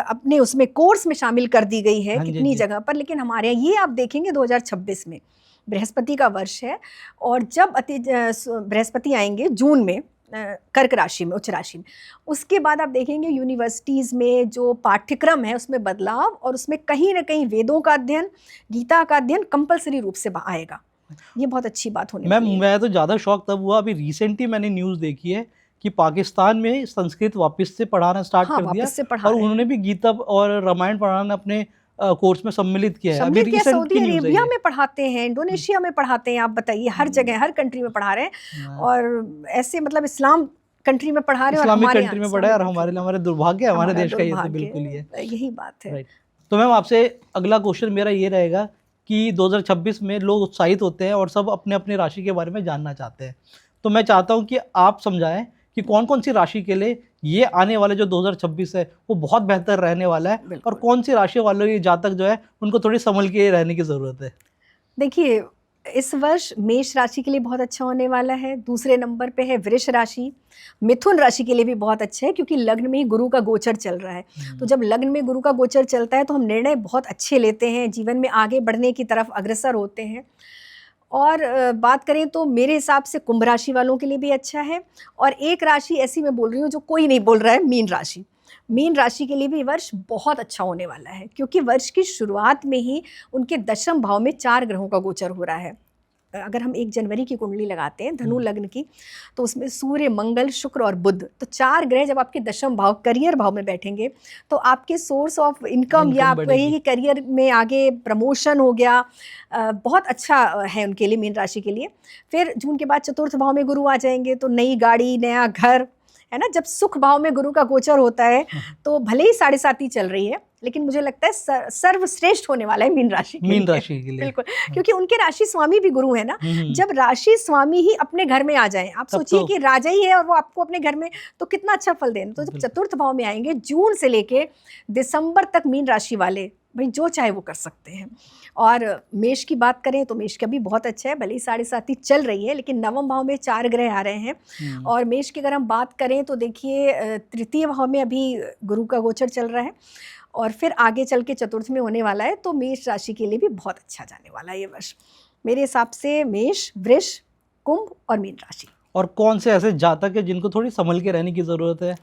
[SPEAKER 2] अपने उसमें कोर्स में शामिल कर दी गई है कितनी जगह पर। लेकिन हमारे यहाँ ये आप देखेंगे 2026 में बृहस्पति का वर्ष है, और जब बृहस्पति आएंगे जून में कर्क राशि में, उच्च राशि में, उसके बाद आप देखेंगे यूनिवर्सिटीज़ में जो पाठ्यक्रम है उसमें बदलाव, और उसमें कहीं ना कहीं वेदों का अध्ययन, गीता का अध्ययन कंपलसरी रूप से आएगा। ये बहुत अच्छी बात होने वाली है।
[SPEAKER 1] मैं तो ज़्यादा शौक तब हुआ, अभी रिसेंटली मैंने न्यूज़ देखी है कि पाकिस्तान में संस्कृत वापस से पढ़ाना स्टार्ट कर दिया, और उन्होंने भी गीता और रामायण पढ़ाना अपने कोर्स में सम्मिलित किया है। अभी
[SPEAKER 2] सऊदी अरेबिया में पढ़ाते हैं, इंडोनेशिया में पढ़ाते हैं, आप बताइए, हर जगह हर कंट्री में पढ़ा रहे हैं, और ऐसे मतलब इस्लाम कंट्री में पढ़ा रहे हैं,
[SPEAKER 1] इस्लामिक कंट्री में पढ़ा है, और हमारे दुर्भाग्य है हमारे देश का, ये तो बिल्कुल ही है,
[SPEAKER 2] यही बात है।
[SPEAKER 1] तो मैम आपसे अगला क्वेश्चन मेरा ये रहेगा कि 2026 में लोग उत्साहित होते हैं और सब अपने अपने राशि के बारे में जानना चाहते हैं, तो मैं चाहता हूँ कि आप समझाएं कि कौन कौन सी राशि के लिए ये आने वाले जो 2026 है वो बहुत बेहतर रहने वाला है, और कौन सी राशि वालों की जातक जो है उनको थोड़ी संभल के रहने की ज़रूरत है।
[SPEAKER 2] देखिए इस वर्ष मेष राशि के लिए बहुत अच्छा होने वाला है। दूसरे नंबर पे है वृष राशि। मिथुन राशि के लिए भी बहुत अच्छा है, क्योंकि लग्न में ही गुरु का गोचर चल रहा है। तो जब लग्न में गुरु का गोचर चलता है तो हम निर्णय बहुत अच्छे लेते हैं, जीवन में आगे बढ़ने की तरफ अग्रसर होते हैं। और बात करें तो मेरे हिसाब से कुंभ राशि वालों के लिए भी अच्छा है। और एक राशि ऐसी मैं बोल रही हूँ जो कोई नहीं बोल रहा है, मीन राशि। मीन राशि के लिए भी वर्ष बहुत अच्छा होने वाला है, क्योंकि वर्ष की शुरुआत में ही उनके दशम भाव में 4 ग्रहों का गोचर हो रहा है। अगर हम 1 जनवरी की कुंडली लगाते हैं धनु लग्न की, तो उसमें सूर्य, मंगल, शुक्र और बुध, तो 4 ग्रह जब आपके दशम भाव करियर भाव में बैठेंगे तो आपके सोर्स ऑफ इनकम या आप कहिए करियर में आगे प्रमोशन हो गया, बहुत अच्छा है उनके लिए, मीन राशि के लिए। फिर जून के बाद चतुर्थ भाव में गुरु आ जाएंगे, तो नई गाड़ी, नया घर, है ना। जब सुख भाव में गुरु का गोचर होता है तो भले ही 7.5 चल रही है, लेकिन मुझे लगता है सर्वश्रेष्ठ होने वाला है मीन राशि के लिए। बिल्कुल, क्योंकि उनके राशि स्वामी भी गुरु है ना। जब राशि स्वामी ही अपने घर में आ जाए, आप सोचिए कि राजा ही है और वो आपको अपने घर में, तो कितना अच्छा फल दें। तो जब चतुर्थ भाव में आएंगे, जून से लेके दिसंबर तक मीन राशि वाले भाई जो चाहे वो कर सकते हैं। और मेष की बात करें तो मेष का भी बहुत अच्छा है, भले ही 7.5 चल रही है, लेकिन नवम भाव में 4 ग्रह आ रहे हैं। और मेष की अगर हम बात करें तो देखिए तृतीय भाव में अभी गुरु का गोचर चल रहा है और फिर आगे चल के चतुर्थ में होने वाला है। तो मेष राशि के लिए भी बहुत अच्छा जाने वाला है ये वर्ष मेरे हिसाब से। मेष, वृष, कुंभ और मीन राशि।
[SPEAKER 1] और कौन से ऐसे जातक है जिनको थोड़ी संभल के रहने की ज़रूरत है?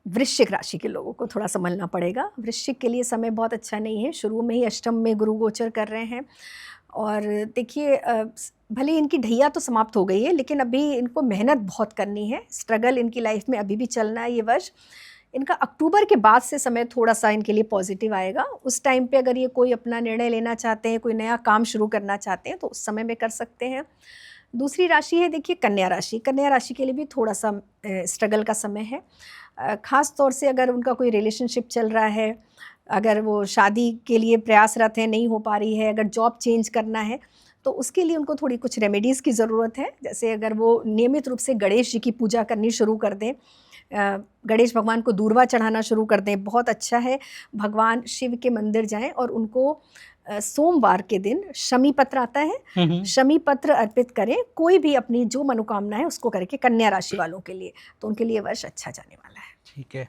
[SPEAKER 2] वृश्चिक राशि के लोगों को थोड़ा संभलना पड़ेगा। वृश्चिक के लिए समय बहुत अच्छा नहीं है, शुरू में ही अष्टम में गुरु गोचर कर रहे हैं। और देखिए भले इनकी ढैया तो समाप्त हो गई है, लेकिन अभी इनको मेहनत बहुत करनी है, स्ट्रगल इनकी लाइफ में अभी भी चलना है ये वर्ष। इनका अक्टूबर के बाद से समय थोड़ा सा इनके लिए पॉजिटिव आएगा। उस टाइम पे अगर ये कोई अपना निर्णय लेना चाहते हैं, कोई नया काम शुरू करना चाहते हैं, तो उस समय में कर सकते हैं। दूसरी राशि है देखिए कन्या राशि। कन्या राशि के लिए भी थोड़ा सा स्ट्रगल का समय है। ख़ास तौर से अगर उनका कोई रिलेशनशिप चल रहा है, अगर वो शादी के लिए प्रयासरत है, नहीं हो पा रही है, अगर जॉब चेंज करना है, तो उसके लिए उनको थोड़ी कुछ रेमेडीज़ की ज़रूरत है। जैसे अगर वो नियमित रूप से गणेश जी की पूजा करनी शुरू कर दें, गणेश भगवान को दूर्वा चढ़ाना शुरू कर दें, बहुत अच्छा है। भगवान शिव के मंदिर जाएं और उनको सोमवार के दिन शमी पत्र आता है, शमी पत्र अर्पित करें। कोई भी अपनी जो मनोकामना है उसको करके, कन्या राशि वालों के लिए तो उनके लिए वर्ष अच्छा जाने वाला है।
[SPEAKER 1] ठीक है,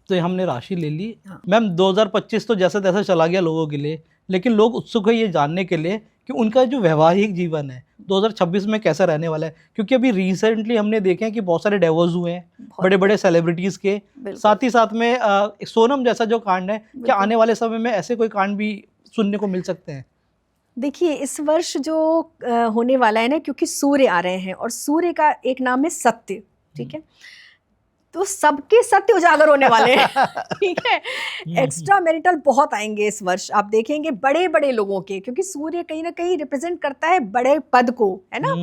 [SPEAKER 1] तो ये हमने राशि ले ली। हाँ। मैम 2025 तो जैसे तैसे चला गया लोगों के लिए, लेकिन लोग उत्सुक है ये जानने के लिए कि उनका जो वैवाहिक जीवन है 2026 में कैसा रहने वाला है। क्योंकि अभी रिसेंटली हमने देखे हैं कि बहुत सारे डिवोर्स हुए हैं बड़े बड़े सेलिब्रिटीज़ के, साथ ही साथ में सोनम जैसा जो कांड है, क्या आने वाले समय में ऐसे कोई कांड भी सुनने को मिल सकते हैं?
[SPEAKER 2] देखिए इस वर्ष जो होने वाला है ना, क्योंकि सूर्य आ रहे हैं और सूर्य का एक नाम है सत्य, ठीक है, तो सबके सत्य उजागर होने वाले हैं। ठीक है, एक्स्ट्रा मैरिटल बहुत आएंगे इस वर्ष, आप देखेंगे बड़े बड़े लोगों के, क्योंकि सूर्य कहीं ना कहीं रिप्रेजेंट करता है बड़े पद को, है ना।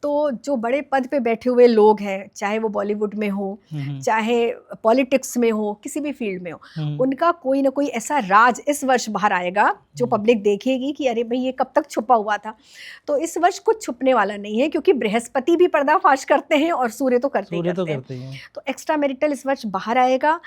[SPEAKER 2] तो जो बड़े पद पे बैठे हुए लोग हैं, चाहे वो बॉलीवुड में हो, चाहे पॉलिटिक्स में हो, किसी भी फील्ड में हो, उनका कोई ना कोई ऐसा राज इस वर्ष बाहर आएगा जो पब्लिक देखेगी कि अरे भाई ये कब तक छुपा हुआ था। तो इस वर्ष कुछ छुपने वाला नहीं है, क्योंकि बृहस्पति भी पर्दाफाश करते हैं और सूर्य तो करते हैं। तो एक्स्ट्रा मैरिटल इस वर्ष बाहर आएगा।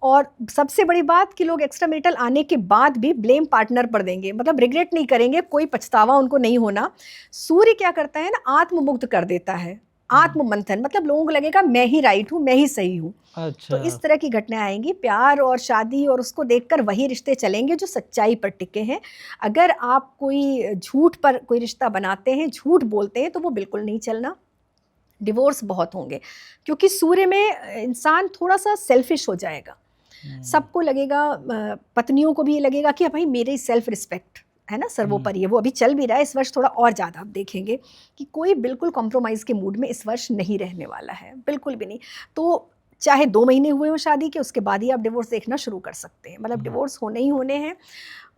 [SPEAKER 2] और सबसे बड़ी बात कि लोग एक्स्ट्रा मैरिटल आने के बाद भी ब्लेम पार्टनर पर देंगे, मतलब रिग्रेट नहीं करेंगे, कोई पछतावा उनको नहीं होना। सूर्य क्या करता है ना, आत्ममुक्त कर देता है, आत्ममंथन, मतलब लोगों को लगेगा मैं ही राइट हूँ, मैं ही सही हूँ। अच्छा। तो इस तरह की घटनाएं आएंगी, प्यार और शादी और उसको देखकर वही रिश्ते चलेंगे जो सच्चाई पर टिके हैं। अगर आप कोई झूठ पर कोई रिश्ता बनाते हैं, झूठ बोलते हैं, तो वो बिल्कुल नहीं चलना। डिवोर्स बहुत होंगे, क्योंकि सूर्य में इंसान थोड़ा सा सेल्फिश हो जाएगा। सबको लगेगा, पत्नियों को भी ये लगेगा कि भाई मेरी सेल्फ रिस्पेक्ट है ना सर्वोपरि है। वो अभी चल भी रहा है, इस वर्ष थोड़ा और ज़्यादा आप देखेंगे कि कोई बिल्कुल कॉम्प्रोमाइज़ के मूड में इस वर्ष नहीं रहने वाला है, बिल्कुल भी नहीं। तो चाहे 2 महीने हुए हो शादी के, उसके बाद ही आप डिवोर्स देखना शुरू कर सकते हैं, मतलब डिवोर्स होने ही होने हैं।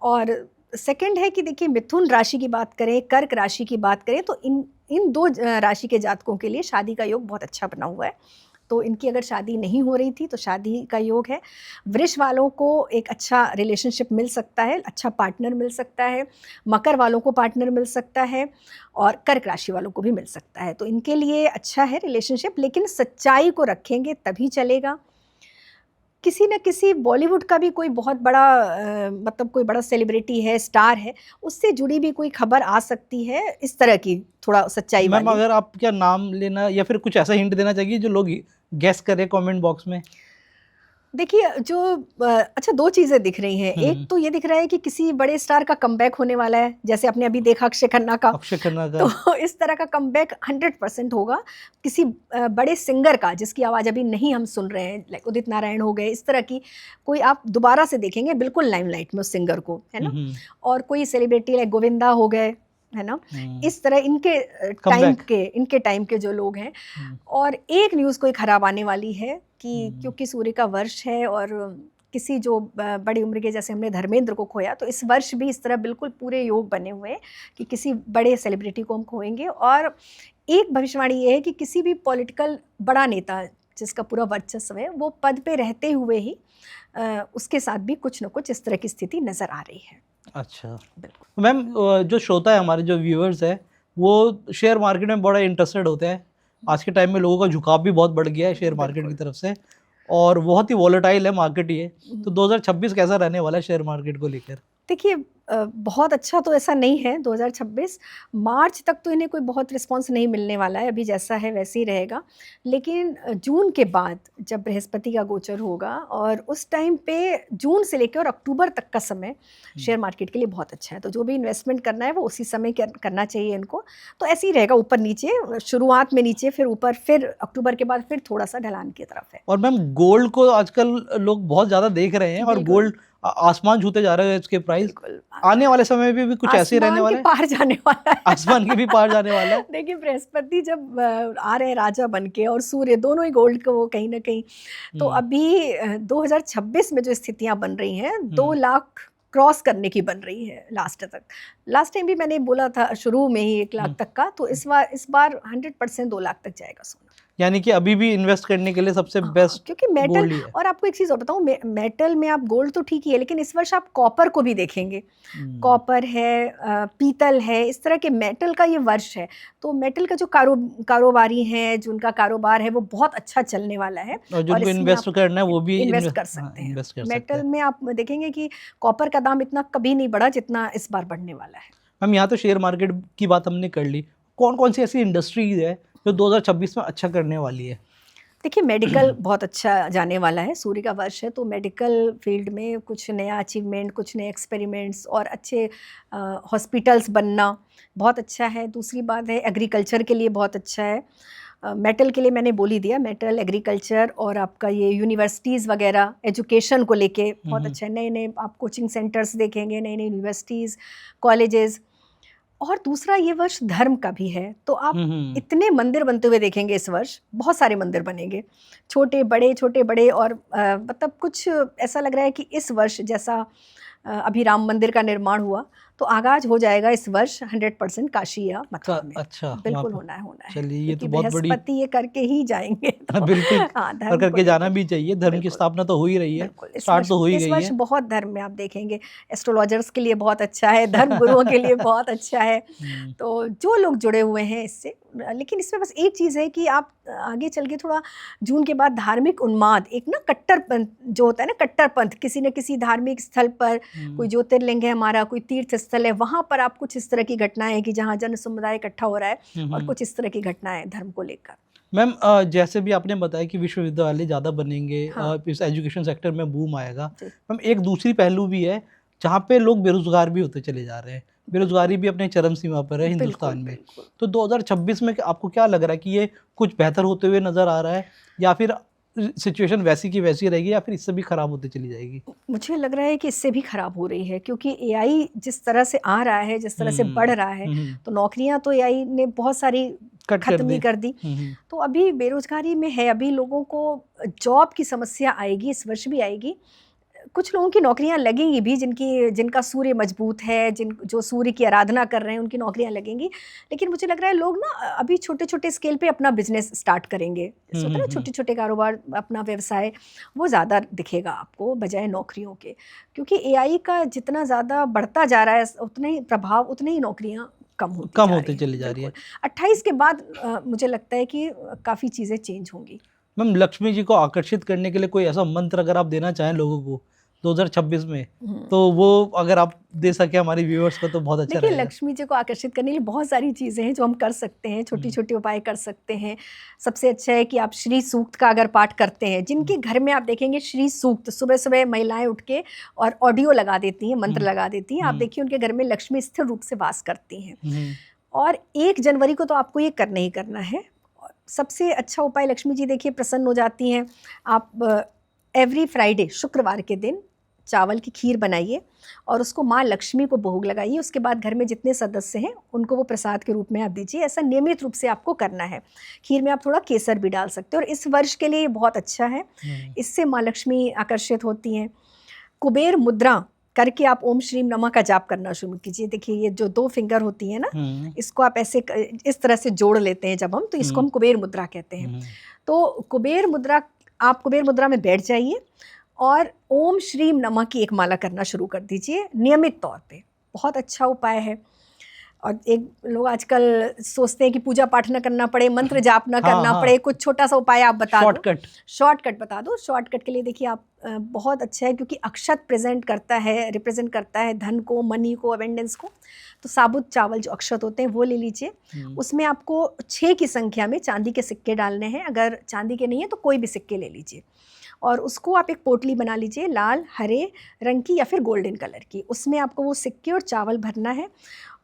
[SPEAKER 2] और सेकंड है कि देखिए मिथुन राशि की बात करें, कर्क राशि की बात करें, तो इन 2 राशि के जातकों के लिए शादी का योग बहुत अच्छा बना हुआ है। तो इनकी अगर शादी नहीं हो रही थी तो शादी का योग है। वृष वालों को एक अच्छा रिलेशनशिप मिल सकता है, अच्छा पार्टनर मिल सकता है। मकर वालों को पार्टनर मिल सकता है और कर्क राशि वालों को भी मिल सकता है। तो इनके लिए अच्छा है रिलेशनशिप, लेकिन सच्चाई को रखेंगे तभी चलेगा। किसी न किसी बॉलीवुड का भी कोई बहुत बड़ा मतलब कोई बड़ा सेलिब्रिटी है, स्टार है, उससे जुड़ी भी कोई खबर आ सकती है, इस तरह की थोड़ा सच्चाई वाली।
[SPEAKER 1] मैम अगर आप क्या नाम लेना या फिर कुछ ऐसा हिंट देना चाहिए जो लोग गेस करें कमेंट बॉक्स में?
[SPEAKER 2] देखिए जो अच्छा दो चीज़ें दिख रही हैं। एक तो ये दिख रहा है कि किसी बड़े स्टार का कमबैक होने वाला है, जैसे आपने अभी देखा अक्षय खन्ना का।
[SPEAKER 1] अक्षय खन्ना का
[SPEAKER 2] तो इस तरह का कमबैक 100% होगा किसी बड़े सिंगर का जिसकी आवाज़ अभी नहीं हम सुन रहे हैं, लाइक उदित नारायण हो गए, इस तरह की कोई आप दोबारा से देखेंगे बिल्कुल लाइमलाइट में उस सिंगर को, है ना। और कोई सेलिब्रिटी लाइक गोविंदा हो गए, है ना। इस तरह इनके टाइम के जो लोग हैं। और एक न्यूज़ कोई ख़राब आने वाली है कि क्योंकि सूर्य का वर्ष है और किसी जो बड़ी उम्र के, जैसे हमने धर्मेंद्र को खोया, तो इस वर्ष भी इस तरह बिल्कुल पूरे योग बने हुए हैं कि किसी बड़े सेलिब्रिटी को हम खोएंगे। और एक भविष्यवाणी ये है कि किसी भी पॉलिटिकल बड़ा नेता जिसका पूरा वर्चस्व है, वो पद पे रहते हुए ही उसके साथ भी कुछ न कुछ इस तरह की स्थिति नज़र आ रही है।
[SPEAKER 1] अच्छा, बिल्कुल मैम। जो श्रोता है हमारे, जो व्यूअर्स है, वो शेयर मार्केट में बड़ा इंटरेस्टेड होते हैं। आज के टाइम में लोगों का झुकाव भी बहुत बढ़ गया है शेयर मार्केट की तरफ से, और बहुत ही वॉलेटाइल है मार्केट ये। तो 2026 कैसा रहने वाला है शेयर मार्केट को लेकर?
[SPEAKER 2] देखिए बहुत अच्छा तो ऐसा नहीं है। 2026 मार्च तक तो इन्हें कोई बहुत रिस्पांस नहीं मिलने वाला है, अभी जैसा है वैसे ही रहेगा। लेकिन जून के बाद जब बृहस्पति का गोचर होगा, और उस टाइम पे जून से लेकर और अक्टूबर तक का समय शेयर मार्केट के लिए बहुत अच्छा है। तो जो भी इन्वेस्टमेंट करना है वो उसी समय करना चाहिए इनको। तो ऐसे ही रहेगा, ऊपर नीचे, शुरुआत में नीचे, फिर ऊपर, फिर अक्टूबर के बाद फिर थोड़ा सा ढलान की तरफ है।
[SPEAKER 1] और मैम गोल्ड को आजकल लोग बहुत ज़्यादा देख रहे हैं, और गोल्ड आसमान छूते जा रहे हैं इसके प्राइस। आने वाले समय में भी कुछ ऐसे ही रहने वाला है,
[SPEAKER 2] पार जाने वाला है।
[SPEAKER 1] आसमान के भी पार जाने वाला है।
[SPEAKER 2] देखिए बृहस्पति जब आ रहे हैं राजा बन के, और सूर्य, दोनों ही गोल्ड को कहीं ना कहीं। तो अभी 2026 में जो स्थितियां बन रही हैं, 2 लाख क्रॉस करने की बन रही है लास्ट टाइम भी मैंने बोला था शुरू में ही 1 लाख तक का। तो इस बार 100% 2 लाख तक जाएगा सोना।
[SPEAKER 1] यानी कि अभी भी इन्वेस्ट करने के लिए सबसे बेस्ट
[SPEAKER 2] क्योंकि मेटल, और आपको एक चीज़ और बताऊँ, मेटल में आप गोल्ड तो ठीक ही है, लेकिन इस वर्ष आप कॉपर को भी देखेंगे। कॉपर है, पीतल है, इस तरह के मेटल का ये वर्ष है। तो मेटल का जो कारोबारी हैं, जो उनका कारोबार है, वो बहुत अच्छा चलने वाला है।
[SPEAKER 1] और जिनको इन्वेस्ट करना है वो भी
[SPEAKER 2] इन्वेस्ट कर सकते हैं। मेटल में आप देखेंगे कि कॉपर का दाम इतना कभी नहीं बढ़ा जितना इस बार बढ़ने वाला है।
[SPEAKER 1] हम यहाँ तो शेयर मार्केट की बात हमने कर ली, कौन कौन सी ऐसी इंडस्ट्रीज है जो 2026 में अच्छा करने वाली है?
[SPEAKER 2] देखिए मेडिकल बहुत अच्छा जाने वाला है। सूर्य का वर्ष है, तो मेडिकल फील्ड में कुछ नया अचीवमेंट, कुछ नए एक्सपेरिमेंट्स और अच्छे हॉस्पिटल्स बनना बहुत अच्छा है। दूसरी बात है एग्रीकल्चर के लिए बहुत अच्छा है। मेटल के लिए मैंने बोल ही दिया, मेटल, एग्रीकल्चर और आपका ये यूनिवर्सिटीज़ वगैरह, एजुकेशन को लेके बहुत अच्छा है। नए नए आप कोचिंग सेंटर्स देखेंगे, नई नई यूनिवर्सिटीज़, कॉलेजेस। और दूसरा ये वर्ष धर्म का भी है, तो आप इतने मंदिर बनते हुए देखेंगे इस वर्ष। बहुत सारे मंदिर बनेंगे, छोटे बड़े, और मतलब कुछ ऐसा लग रहा है कि इस वर्ष जैसा अभी राम मंदिर का निर्माण हुआ, तो आगाज हो जाएगा इस वर्ष 100% काशी या मथुरा में।
[SPEAKER 1] अच्छा,
[SPEAKER 2] बिल्कुल होना है।
[SPEAKER 1] चलिए, ये तो बहुत बड़ी,
[SPEAKER 2] बृहस्पति ये करके ही जाएंगे। तो
[SPEAKER 1] बिल्कुल,
[SPEAKER 2] धर्म
[SPEAKER 1] करके जाना भी चाहिए। धर्म की स्थापना तो हो ही रही है, स्टार्ट तो हो ही गई है।
[SPEAKER 2] इस वर्ष बहुत धर्म में आप देखेंगे, एस्ट्रोलॉजर्स के लिए बहुत अच्छा है, धर्म गुरुओं के लिए बहुत अच्छा है। तो जो लोग जुड़े हुए हैं इससे, लेकिन इसमें बस एक चीज़ है कि आप आगे चल के थोड़ा जून के बाद धार्मिक उन्माद, एक ना कट्टरपंथ जो होता है ना, कट्टरपंथ, किसी न किसी धार्मिक स्थल पर, कोई ज्योतिर्लिंग है हमारा, कोई तीर्थ स्थल है, वहाँ पर आप कुछ इस तरह की घटनाएं हैं कि जहाँ जन समुदाय इकट्ठा हो रहा है, और कुछ इस तरह की घटनाएं धर्म को लेकर।
[SPEAKER 1] मैम जैसे भी आपने बताया कि विश्वविद्यालय ज़्यादा बनेंगे, इस एजुकेशन सेक्टर में बूम आएगा। मैम एक दूसरी पहलू भी है जहाँ पे लोग बेरोजगार भी होते चले जा रहे हैं, बेरोजगारी भी अपने चरम सीमा पर है हिंदुस्तान में। तो 2026 में आपको क्या लग रहा है कि ये कुछ बेहतर होते हुए नज़र आ रहा है, या फिर सिचुएशन वैसी की वैसी रहेगी, या फिर इससे भी ख़राब होती चली जाएगी? मुझे
[SPEAKER 2] लग रहा है कि इससे भी ख़राब हो रही है, क्योंकि एआई जिस तरह से आ रहा है, जिस तरह से बढ़ रहा है, तो नौकरियां तो एआई ने बहुत सारी खत्म ही कर दी। तो अभी बेरोजगारी में है, अभी लोगों को जॉब की समस्या आएगी, इस वर्ष भी आएगी। कुछ लोगों की नौकरियां लगेंगी भी, जिनका सूर्य मजबूत है, जो सूर्य की आराधना कर रहे हैं, उनकी नौकरियां लगेंगी। लेकिन मुझे लग रहा है लोग ना अभी छोटे छोटे स्केल पे अपना बिजनेस स्टार्ट करेंगे, ना छोटे छोटे कारोबार, अपना व्यवसाय, वो ज़्यादा दिखेगा आपको बजाय नौकरियों के। क्योंकि एआई का जितना ज़्यादा बढ़ता जा रहा है, उतना ही प्रभाव, उतनी ही नौकरियाँ कम होती चली जा रही है। 28 के बाद मुझे लगता है कि काफ़ी चीज़ें चेंज होंगी।
[SPEAKER 1] मैम लक्ष्मी जी को आकर्षित करने के लिए कोई ऐसा मंत्र अगर आप देना चाहें लोगों को, 2026 में, तो वो अगर आप दे सके हमारे व्यूअर्स को तो बहुत अच्छा
[SPEAKER 2] देखिए
[SPEAKER 1] रहेगा।
[SPEAKER 2] लक्ष्मी जी को आकर्षित करने के लिए बहुत सारी चीज़ें हैं जो हम कर सकते हैं, छोटी छोटी उपाय कर सकते हैं। सबसे अच्छा है कि आप श्री सूक्त का अगर पाठ करते हैं, जिनके घर में आप देखेंगे श्री सूक्त सुबह सुबह महिलाएं उठ के और ऑडियो लगा देती हैं, मंत्र लगा देती हैं, आप देखिए उनके घर में लक्ष्मी स्थिर रूप से वास करती हैं। और 1 जनवरी को तो आपको ये करना ही करना है। सबसे अच्छा उपाय, लक्ष्मी जी देखिए प्रसन्न हो जाती हैं। आप एवरी फ्राइडे, शुक्रवार के दिन चावल की खीर बनाइए और उसको माँ लक्ष्मी को भोग लगाइए। उसके बाद घर में जितने सदस्य हैं उनको वो प्रसाद के रूप में आप दीजिए। ऐसा नियमित रूप से आपको करना है। खीर में आप थोड़ा केसर भी डाल सकते हो और इस वर्ष के लिए ये बहुत अच्छा है। इससे माँ लक्ष्मी आकर्षित होती हैं। कुबेर मुद्रा करके आप ओम श्रीम नमः का जाप करना शुरू कीजिए। देखिए ये जो 2 फिंगर होती है ना, इसको आप ऐसे इस तरह से जोड़ लेते हैं जब हम, तो इसको हम कुबेर मुद्रा कहते हैं। तो कुबेर मुद्रा, आप कुबेर मुद्रा में बैठ जाइए और ओम श्रीम नमः की एक माला करना शुरू कर दीजिए नियमित तौर पे। बहुत अच्छा उपाय है। और एक लोग आजकल सोचते हैं कि पूजा पाठ न करना पड़े, मंत्र जाप न करना पड़े, कुछ छोटा सा उपाय आप बता दो, शॉर्टकट बता दो। शॉर्टकट के लिए देखिए आप बहुत अच्छा है, क्योंकि अक्षत रिप्रेजेंट करता है धन को, मनी को, अबेंडेंस को। तो साबुत चावल जो अक्षत होते हैं वो ले लीजिए। उसमें आपको 6 की संख्या में चांदी के सिक्के डालने हैं। अगर चांदी के नहीं है तो कोई भी सिक्के ले लीजिए और उसको आप एक पोटली बना लीजिए, लाल हरे रंग की या फिर गोल्डन कलर की। उसमें आपको वो सिक्के और चावल भरना है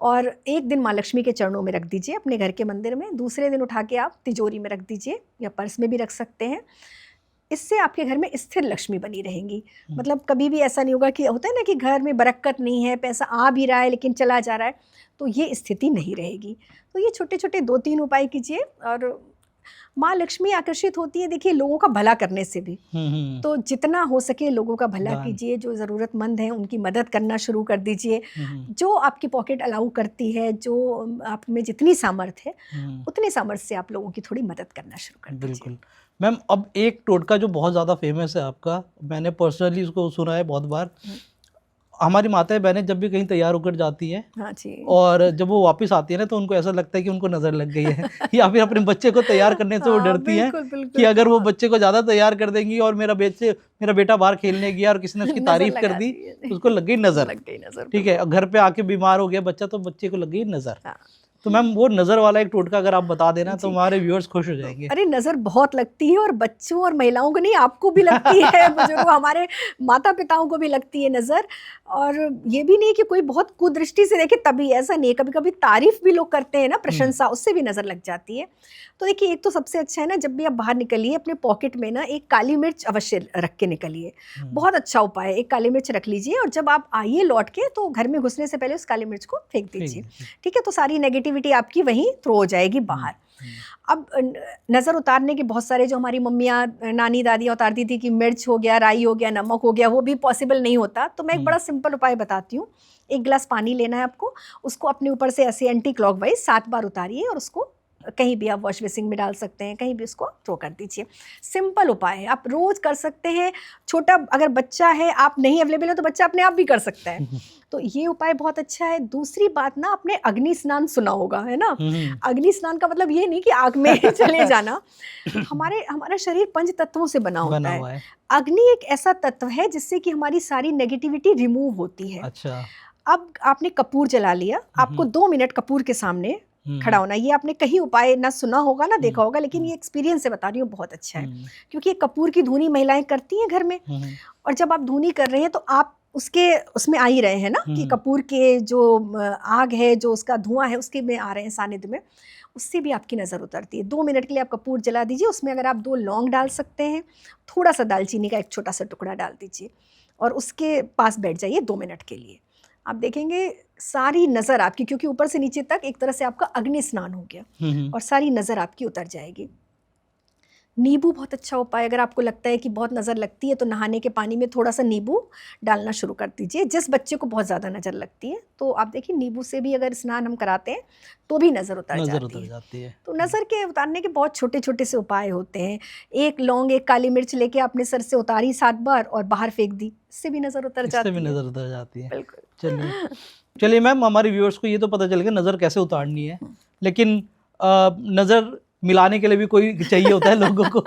[SPEAKER 2] और एक दिन माँ लक्ष्मी के चरणों में रख दीजिए अपने घर के मंदिर में। दूसरे दिन उठा के आप तिजोरी में रख दीजिए या पर्स में भी रख सकते हैं। इससे आपके घर में स्थिर लक्ष्मी बनी रहेंगी। मतलब कभी भी ऐसा नहीं होगा कि होता है ना कि घर में बरकत नहीं है, पैसा आ भी रहा है लेकिन चला जा रहा है, तो ये स्थिति नहीं रहेगी। तो ये छोटे छोटे 2-3 उपाय कीजिए और माँ लक्ष्मी आकर्षित होती है देखिए लोगों का भला करने से भी। तो जितना हो सके लोगों का भला कीजिए, जो ज़रूरतमंद हैं उनकी मदद करना शुरू कर दीजिए। जो आपकी पॉकेट अलाउ करती है, जो आप में जितनी सामर्थ्य है उतने सामर्थ्य से आप लोगों की थोड़ी मदद करना शुरू कर दीजिए।
[SPEAKER 1] बिल्कुल मैम। अब एक टोटका जो बहुत ज़्यादा फेमस है आपका, मैंने पर्सनली उसको सुना है बहुत बार। हमारी माताएं बहनें जब भी कहीं तैयार होकर जाती हैं,
[SPEAKER 2] हाँ जी,
[SPEAKER 1] और जब वो वापस आती है ना तो उनको ऐसा लगता है कि उनको नज़र लग गई है या फिर अपने बच्चे को तैयार करने से वो डरती हैं कि अगर वो बच्चे को ज़्यादा तैयार कर देंगी और मेरा बेटा बाहर खेलने गया और किसी ने उसकी तारीफ कर दी तो उसको लग गई नज़र। ठीक है, घर पे आके बीमार हो गया बच्चा तो बच्चे को लग गई नज़र। तो मैम वो नज़र वाला एक टोटका अगर आप बता देना तो हमारे व्यूअर्स खुश हो जाएंगे।
[SPEAKER 2] अरे नज़र बहुत लगती है और बच्चों और महिलाओं को नहीं, आपको भी लगती है, बुजुर्गों, हमारे माता पिताओं को भी लगती है नज़र। और ये भी नहीं कि कोई बहुत कुदृष्टि से देखे तभी, ऐसा नहीं है। कभी कभी तारीफ भी लोग करते हैं ना, प्रशंसा, उससे भी नज़र लग जाती है। तो देखिए एक तो सबसे अच्छा है ना, जब भी आप बाहर निकलिए अपने पॉकेट में ना एक काली मिर्च अवश्य रख के निकलिए। बहुत अच्छा उपाय है, एक काली मिर्च रख लीजिए और जब आप आइए लौट के तो घर में घुसने से पहले उस काली मिर्च को फेंक दीजिए। ठीक है, तो सारी नेगेटिविटी आपकी वहीं थ्रो हो जाएगी बाहर। अब नज़र उतारने के बहुत सारे जो हमारी मम्मियाँ, नानी, दादियाँ उतारती थी कि मिर्च हो गया, राई हो गया, नमक हो गया, वो भी पॉसिबल नहीं होता। तो मैं एक बड़ा सिंपल उपाय बताती हूँ। 1 गिलास पानी लेना है आपको, उसको अपने ऊपर से ऐसे एंटी क्लॉकवाइज 7 बार उतारिए और उसको कहीं भी आप वॉश बेसिन में डाल सकते हैं, कहीं भी उसको थ्रो कर दीजिए। सिंपल उपाय है, आप रोज़ कर सकते हैं। छोटा अगर बच्चा है, आप नहीं अवेलेबल हो तो बच्चा अपने आप भी कर सकता है। तो ये उपाय बहुत अच्छा है। दूसरी बात ना, आपने अग्नि स्नान सुना होगा, है ना। अग्नि स्नान का मतलब ये नहीं कि आग में चले जाना। हमारा शरीर 5 तत्वों से बना होता है। अग्नि एक ऐसा तत्व है जिससे कि हमारी सारी नेगेटिविटी रिमूव होती है।
[SPEAKER 1] अच्छा।
[SPEAKER 2] अब आपने कपूर जला लिया, आपको 2 मिनट कपूर के सामने खड़ा होना। ये आपने कहीं उपाय ना सुना होगा ना देखा होगा, लेकिन ये एक्सपीरियंस से बता रही हूँ, बहुत अच्छा है। क्योंकि ये कपूर की धुनी महिलाएं करती हैं घर में, और जब आप धुनी कर रहे हैं तो आप उसमें आ ही रहे हैं ना कि कपूर के जो आग है, जो उसका धुआं है, उसके में आ रहे हैं सानिध्य में, उससे भी आपकी नज़र उतरती है। 2 मिनट के लिए आप कपूर जला दीजिए। उसमें अगर आप 2 लौंग डाल सकते हैं, थोड़ा सा दालचीनी का एक छोटा सा टुकड़ा डाल दीजिए और उसके पास बैठ जाइए 2 मिनट के लिए। आप देखेंगे सारी नज़र आपकी, क्योंकि ऊपर से नीचे तक एक तरह से आपका अग्नि स्नान हो गया और सारी नज़र आपकी उतर जाएगी। नींबू बहुत अच्छा उपाय। अगर आपको लगता है कि बहुत नज़र लगती है तो नहाने के पानी में थोड़ा सा नींबू डालना शुरू कर दीजिए। जिस बच्चे को बहुत ज़्यादा नज़र लगती है तो आप देखिए नींबू से भी अगर स्नान हम कराते हैं तो भी नज़र उतर जाती है। तो नज़र के उतारने के बहुत छोटे छोटे से उपाय होते हैं। 1 लौंग, 1 काली मिर्च लेके आपने सर से उतारी 7 बार और बाहर फेंक दी, इससे भी नज़र उतर जाती है।
[SPEAKER 1] बिल्कुल। चलिए मैम, हमारे व्यूअर्स को ये तो पता चल गया नज़र कैसे उतारनी है, लेकिन नज़र मिलाने के लिए भी कोई चाहिए होता है लोगों को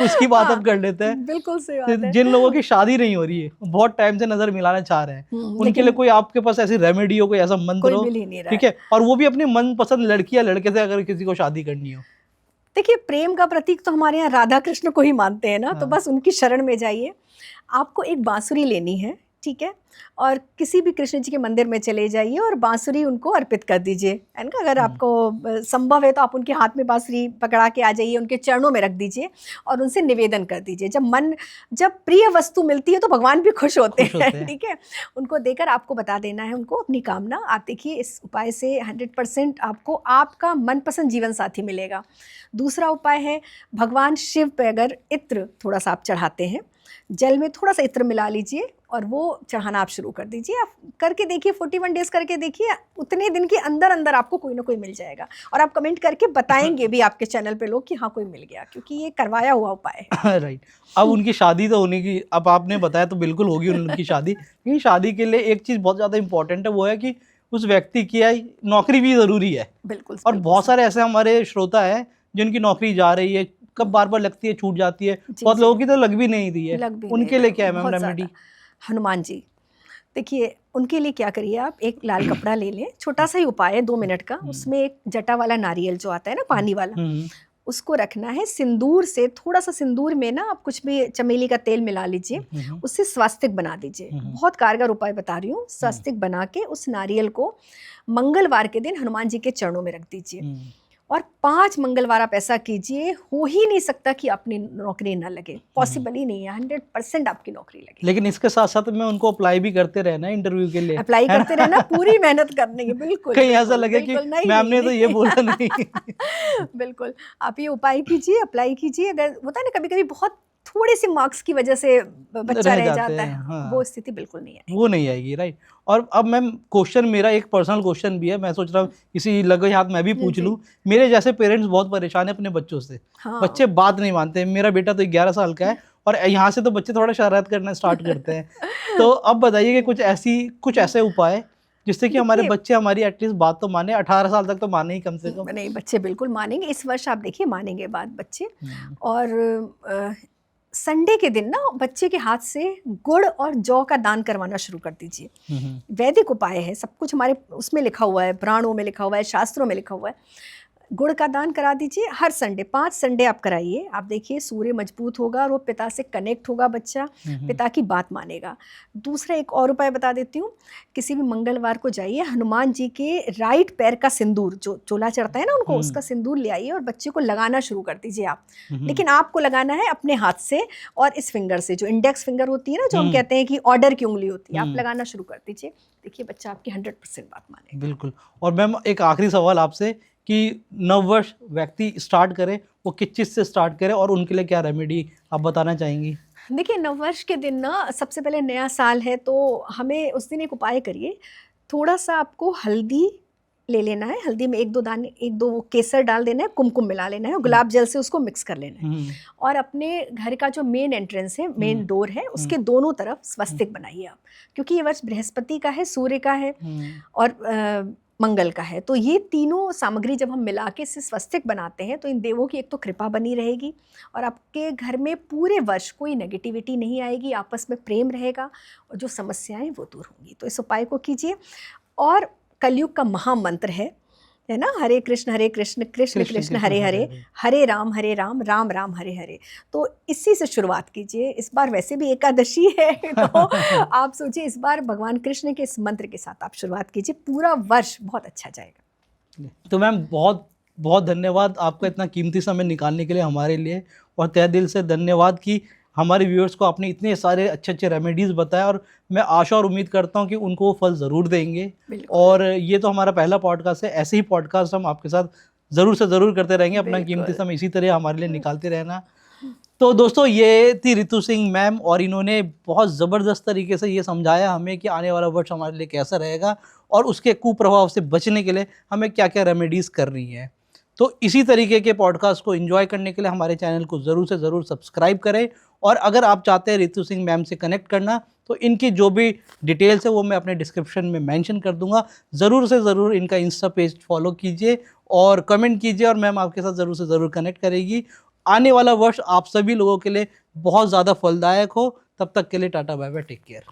[SPEAKER 1] उसकी बात हम कर लेते हैं।
[SPEAKER 2] बिल्कुल सही बात है।
[SPEAKER 1] जिन लोगों की शादी नहीं हो रही है, बहुत टाइम से नजर मिलाना चाह रहे हैं, उनके
[SPEAKER 2] लेकिन
[SPEAKER 1] लिए कोई आपके पास ऐसी रेमेडी हो, कोई ऐसा मंत्र
[SPEAKER 2] कोई
[SPEAKER 1] हो,
[SPEAKER 2] मिल ही नहीं रहा
[SPEAKER 1] ठीक है, और वो भी अपनी मनपसंद लड़की या लड़के से अगर किसी को शादी करनी हो?
[SPEAKER 2] देखिए, प्रेम का प्रतीक तो हमारे यहाँ राधा कृष्ण को ही मानते हैं ना, तो
[SPEAKER 1] हाँ।
[SPEAKER 2] बस उनकी शरण में जाइए। आपको एक बांसुरी लेनी है, ठीक है, और किसी भी कृष्ण जी के मंदिर में चले जाइए और बांसुरी उनको अर्पित कर दीजिए, है ना। अगर आपको संभव है तो आप उनके हाथ में बांसुरी पकड़ा के आ जाइए, उनके चरणों में रख दीजिए और उनसे निवेदन कर दीजिए। जब प्रिय वस्तु मिलती है तो भगवान भी खुश होते हैं, ठीक है। उनको देकर आपको बता देना है उनको अपनी कामना। आप देखिए, इस उपाय से 100% आपको आपका मनपसंद जीवन साथी मिलेगा। दूसरा उपाय है, भगवान शिव पे अगर इत्र थोड़ा सा आप चढ़ाते हैं, जल में थोड़ा सा इत्र मिला लीजिए और वो चढ़ाना आप शुरू कर दीजिए। आप करके देखिए, 41 डेज करके देखिए, उतने दिन के अंदर अंदर आपको कोई ना कोई मिल जाएगा। और आप कमेंट करके बताएंगे भी आपके चैनल पे लोग कि हाँ कोई मिल गया, क्योंकि ये करवाया हुआ उपाय है।
[SPEAKER 1] राइट। अब उनकी शादी तो होने की, अब आपने बताया तो बिल्कुल होगी उनकी शादी, लेकिन शादी के लिए एक चीज़ बहुत ज़्यादा इंपॉर्टेंट है, वो है कि उस व्यक्ति की नौकरी भी ज़रूरी है।
[SPEAKER 2] बिल्कुल।
[SPEAKER 1] और बहुत सारे ऐसे हमारे श्रोता हैं जिनकी नौकरी जा रही है, कब बार बार लगती है, छूट जाती है, बहुत लोगों की तो लग भी नहीं रही है, उनके लिए क्या है मैम रेमेडी?
[SPEAKER 2] हनुमान जी, देखिए उनके लिए क्या करिए, आप एक लाल कपड़ा ले लें, छोटा सा ही उपाय है 2 मिनट का। उसमें एक जटा वाला नारियल जो आता है ना, पानी वाला, उसको रखना है। सिंदूर से, थोड़ा सा सिंदूर में ना आप कुछ भी चमेली का तेल मिला लीजिए, उससे स्वास्तिक बना दीजिए। बहुत कारगर उपाय बता रही हूँ। स्वास्तिक बना के उस नारियल को मंगलवार के दिन हनुमान जी के चरणों में रख दीजिए और 5 मंगलवार आप ऐसा कीजिए। हो ही नहीं सकता कि अपनी नौकरी ना लगे, पॉसिबल ही नहीं है, 100% आपकी नौकरी लगे।
[SPEAKER 1] लेकिन इसके साथ साथ में उनको अप्लाई भी करते रहना है इंटरव्यू के लिए,
[SPEAKER 2] अप्लाई करते रहना, पूरी मेहनत करनी है। बिल्कुल,
[SPEAKER 1] कहीं ऐसा लगे कि मैम ने तो ये बोला नहीं।
[SPEAKER 2] बिल्कुल, आप ये उपाय कीजिए, अप्लाई कीजिए। अगर होता है ना कभी कभी बहुत थोड़े से मार्क्स की वजह से बच्चा रह जाता है,
[SPEAKER 1] हाँ।
[SPEAKER 2] वो स्थिति बिल्कुल नहीं आएगी,
[SPEAKER 1] वो नहीं आएगी, राइट। और अब मैम क्वेश्चन मेरा एक पर्सनल क्वेश्चन भी है, मैं सोच रहा हूँ इसी लगे हाथ मैं भी पूछ लूँ। मेरे जैसे पेरेंट्स बहुत परेशान है अपने बच्चों से। हाँ। बच्चे बात नहीं मानते। मेरा बेटा तो 11 साल का है और यहाँ से तो बच्चे थोड़ा शरारत करना स्टार्ट करते हैं। तो अब बताइए कि कुछ ऐसे उपाय जिससे कि हमारे बच्चे हमारी एटलीस्ट बात तो माने, 18 साल तक तो माने ही कम से कम।
[SPEAKER 2] नहीं, बच्चे बिल्कुल मानेंगे। इस वर्ष आप देखिए मानेंगे बात बच्चे। और संडे के दिन ना बच्चे के हाथ से गुड़ और जौ का दान करवाना शुरू कर दीजिए। वैदिक उपाय है, सब कुछ हमारे उसमें लिखा हुआ है, पुराणों में लिखा हुआ है, शास्त्रों में लिखा हुआ है। गुड़ का दान करा दीजिए हर संडे, 5 संडे आप कराइए। आप देखिए सूर्य मजबूत होगा और वो पिता से कनेक्ट होगा, बच्चा पिता की बात मानेगा। दूसरा एक और उपाय बता देती हूँ, किसी भी मंगलवार को जाइए, हनुमान जी के राइट पैर का सिंदूर, जो चोला चढ़ता है ना उनको, उसका सिंदूर ले आइए और बच्चे को लगाना शुरू कर दीजिए आप। लेकिन आपको लगाना है अपने हाथ से और इस फिंगर से, जो इंडेक्स फिंगर होती है ना, जो हम कहते हैं कि ऑर्डर की उंगली होती है, आप लगाना शुरू कर दीजिए। देखिए बच्चा आपकी 100% बात मानेगा।
[SPEAKER 1] बिल्कुल। और मैम एक आखिरी सवाल आपसे कि नववर्ष व्यक्ति स्टार्ट करे, वो किस चीज़ से स्टार्ट करे और उनके लिए क्या रेमेडी आप बताना चाहेंगी?
[SPEAKER 2] देखिए, नववर्ष के दिन ना, सबसे पहले नया साल है तो हमें उस दिन एक उपाय करिए। थोड़ा सा आपको हल्दी ले लेना है, हल्दी में 1-2 दाने, 1-2 केसर डाल देना है, कुमकुम मिला लेना है, गुलाब जल से उसको मिक्स कर लेना है। और अपने घर का जो मेन एंट्रेंस है, मेन डोर है, उसके दोनों तरफ स्वस्तिक बनाइए आप, क्योंकि ये वर्ष बृहस्पति का है, सूर्य का है और मंगल का है। तो ये तीनों सामग्री जब हम मिला के इससे स्वस्तिक बनाते हैं तो इन देवों की एक तो कृपा बनी रहेगी और आपके घर में पूरे वर्ष कोई नेगेटिविटी नहीं आएगी, आपस में प्रेम रहेगा और जो समस्याएं वो दूर होंगी। तो इस उपाय को कीजिए। और कलयुग का महामंत्र है ना, हरे कृष्ण कृष्ण कृष्ण हरे हरे, हरे राम राम राम हरे हरे। तो इसी से शुरुआत कीजिए। इस बार वैसे भी एकादशी है तो आप सोचिए, इस बार भगवान कृष्ण के इस मंत्र के साथ आप शुरुआत कीजिए, पूरा वर्ष बहुत अच्छा जाएगा।
[SPEAKER 1] तो मैम बहुत बहुत धन्यवाद आपका इतना कीमती समय निकालने के लिए हमारे लिए, और तहे दिल से धन्यवाद कि हमारे व्यूअर्स को आपने इतने सारे अच्छे अच्छे रेमेडीज़ बताया, और मैं आशा और उम्मीद करता हूं कि उनको वो फल ज़रूर देंगे। और ये तो हमारा पहला पॉडकास्ट है, ऐसे ही पॉडकास्ट हम आपके साथ ज़रूर से ज़रूर करते रहेंगे। अपना कीमती समय इसी तरह हमारे लिए निकालते रहना। तो दोस्तों, ये थी रितु सिंह मैम और इन्होंने बहुत ज़बरदस्त तरीके से ये समझाया हमें कि आने वाला वर्ष हमारे लिए कैसा रहेगा और उसके कुप्रभाव से बचने के लिए हमें क्या क्या रेमेडीज़ करनी है। तो इसी तरीके के पॉडकास्ट को एंजॉय करने के लिए हमारे चैनल को ज़रूर से ज़रूर सब्सक्राइब करें। और अगर आप चाहते हैं रितु सिंह मैम से कनेक्ट करना तो इनकी जो भी डिटेल्स है वो मैं अपने डिस्क्रिप्शन में मेंशन कर दूंगा। ज़रूर से ज़रूर इनका इंस्टा पेज फॉलो कीजिए और कमेंट कीजिए और मैम आपके साथ ज़रूर से ज़रूर कनेक्ट करेगी। आने वाला वर्ष आप सभी लोगों के लिए बहुत ज़्यादा फलदायक हो। तब तक के लिए tata bye bye, take care.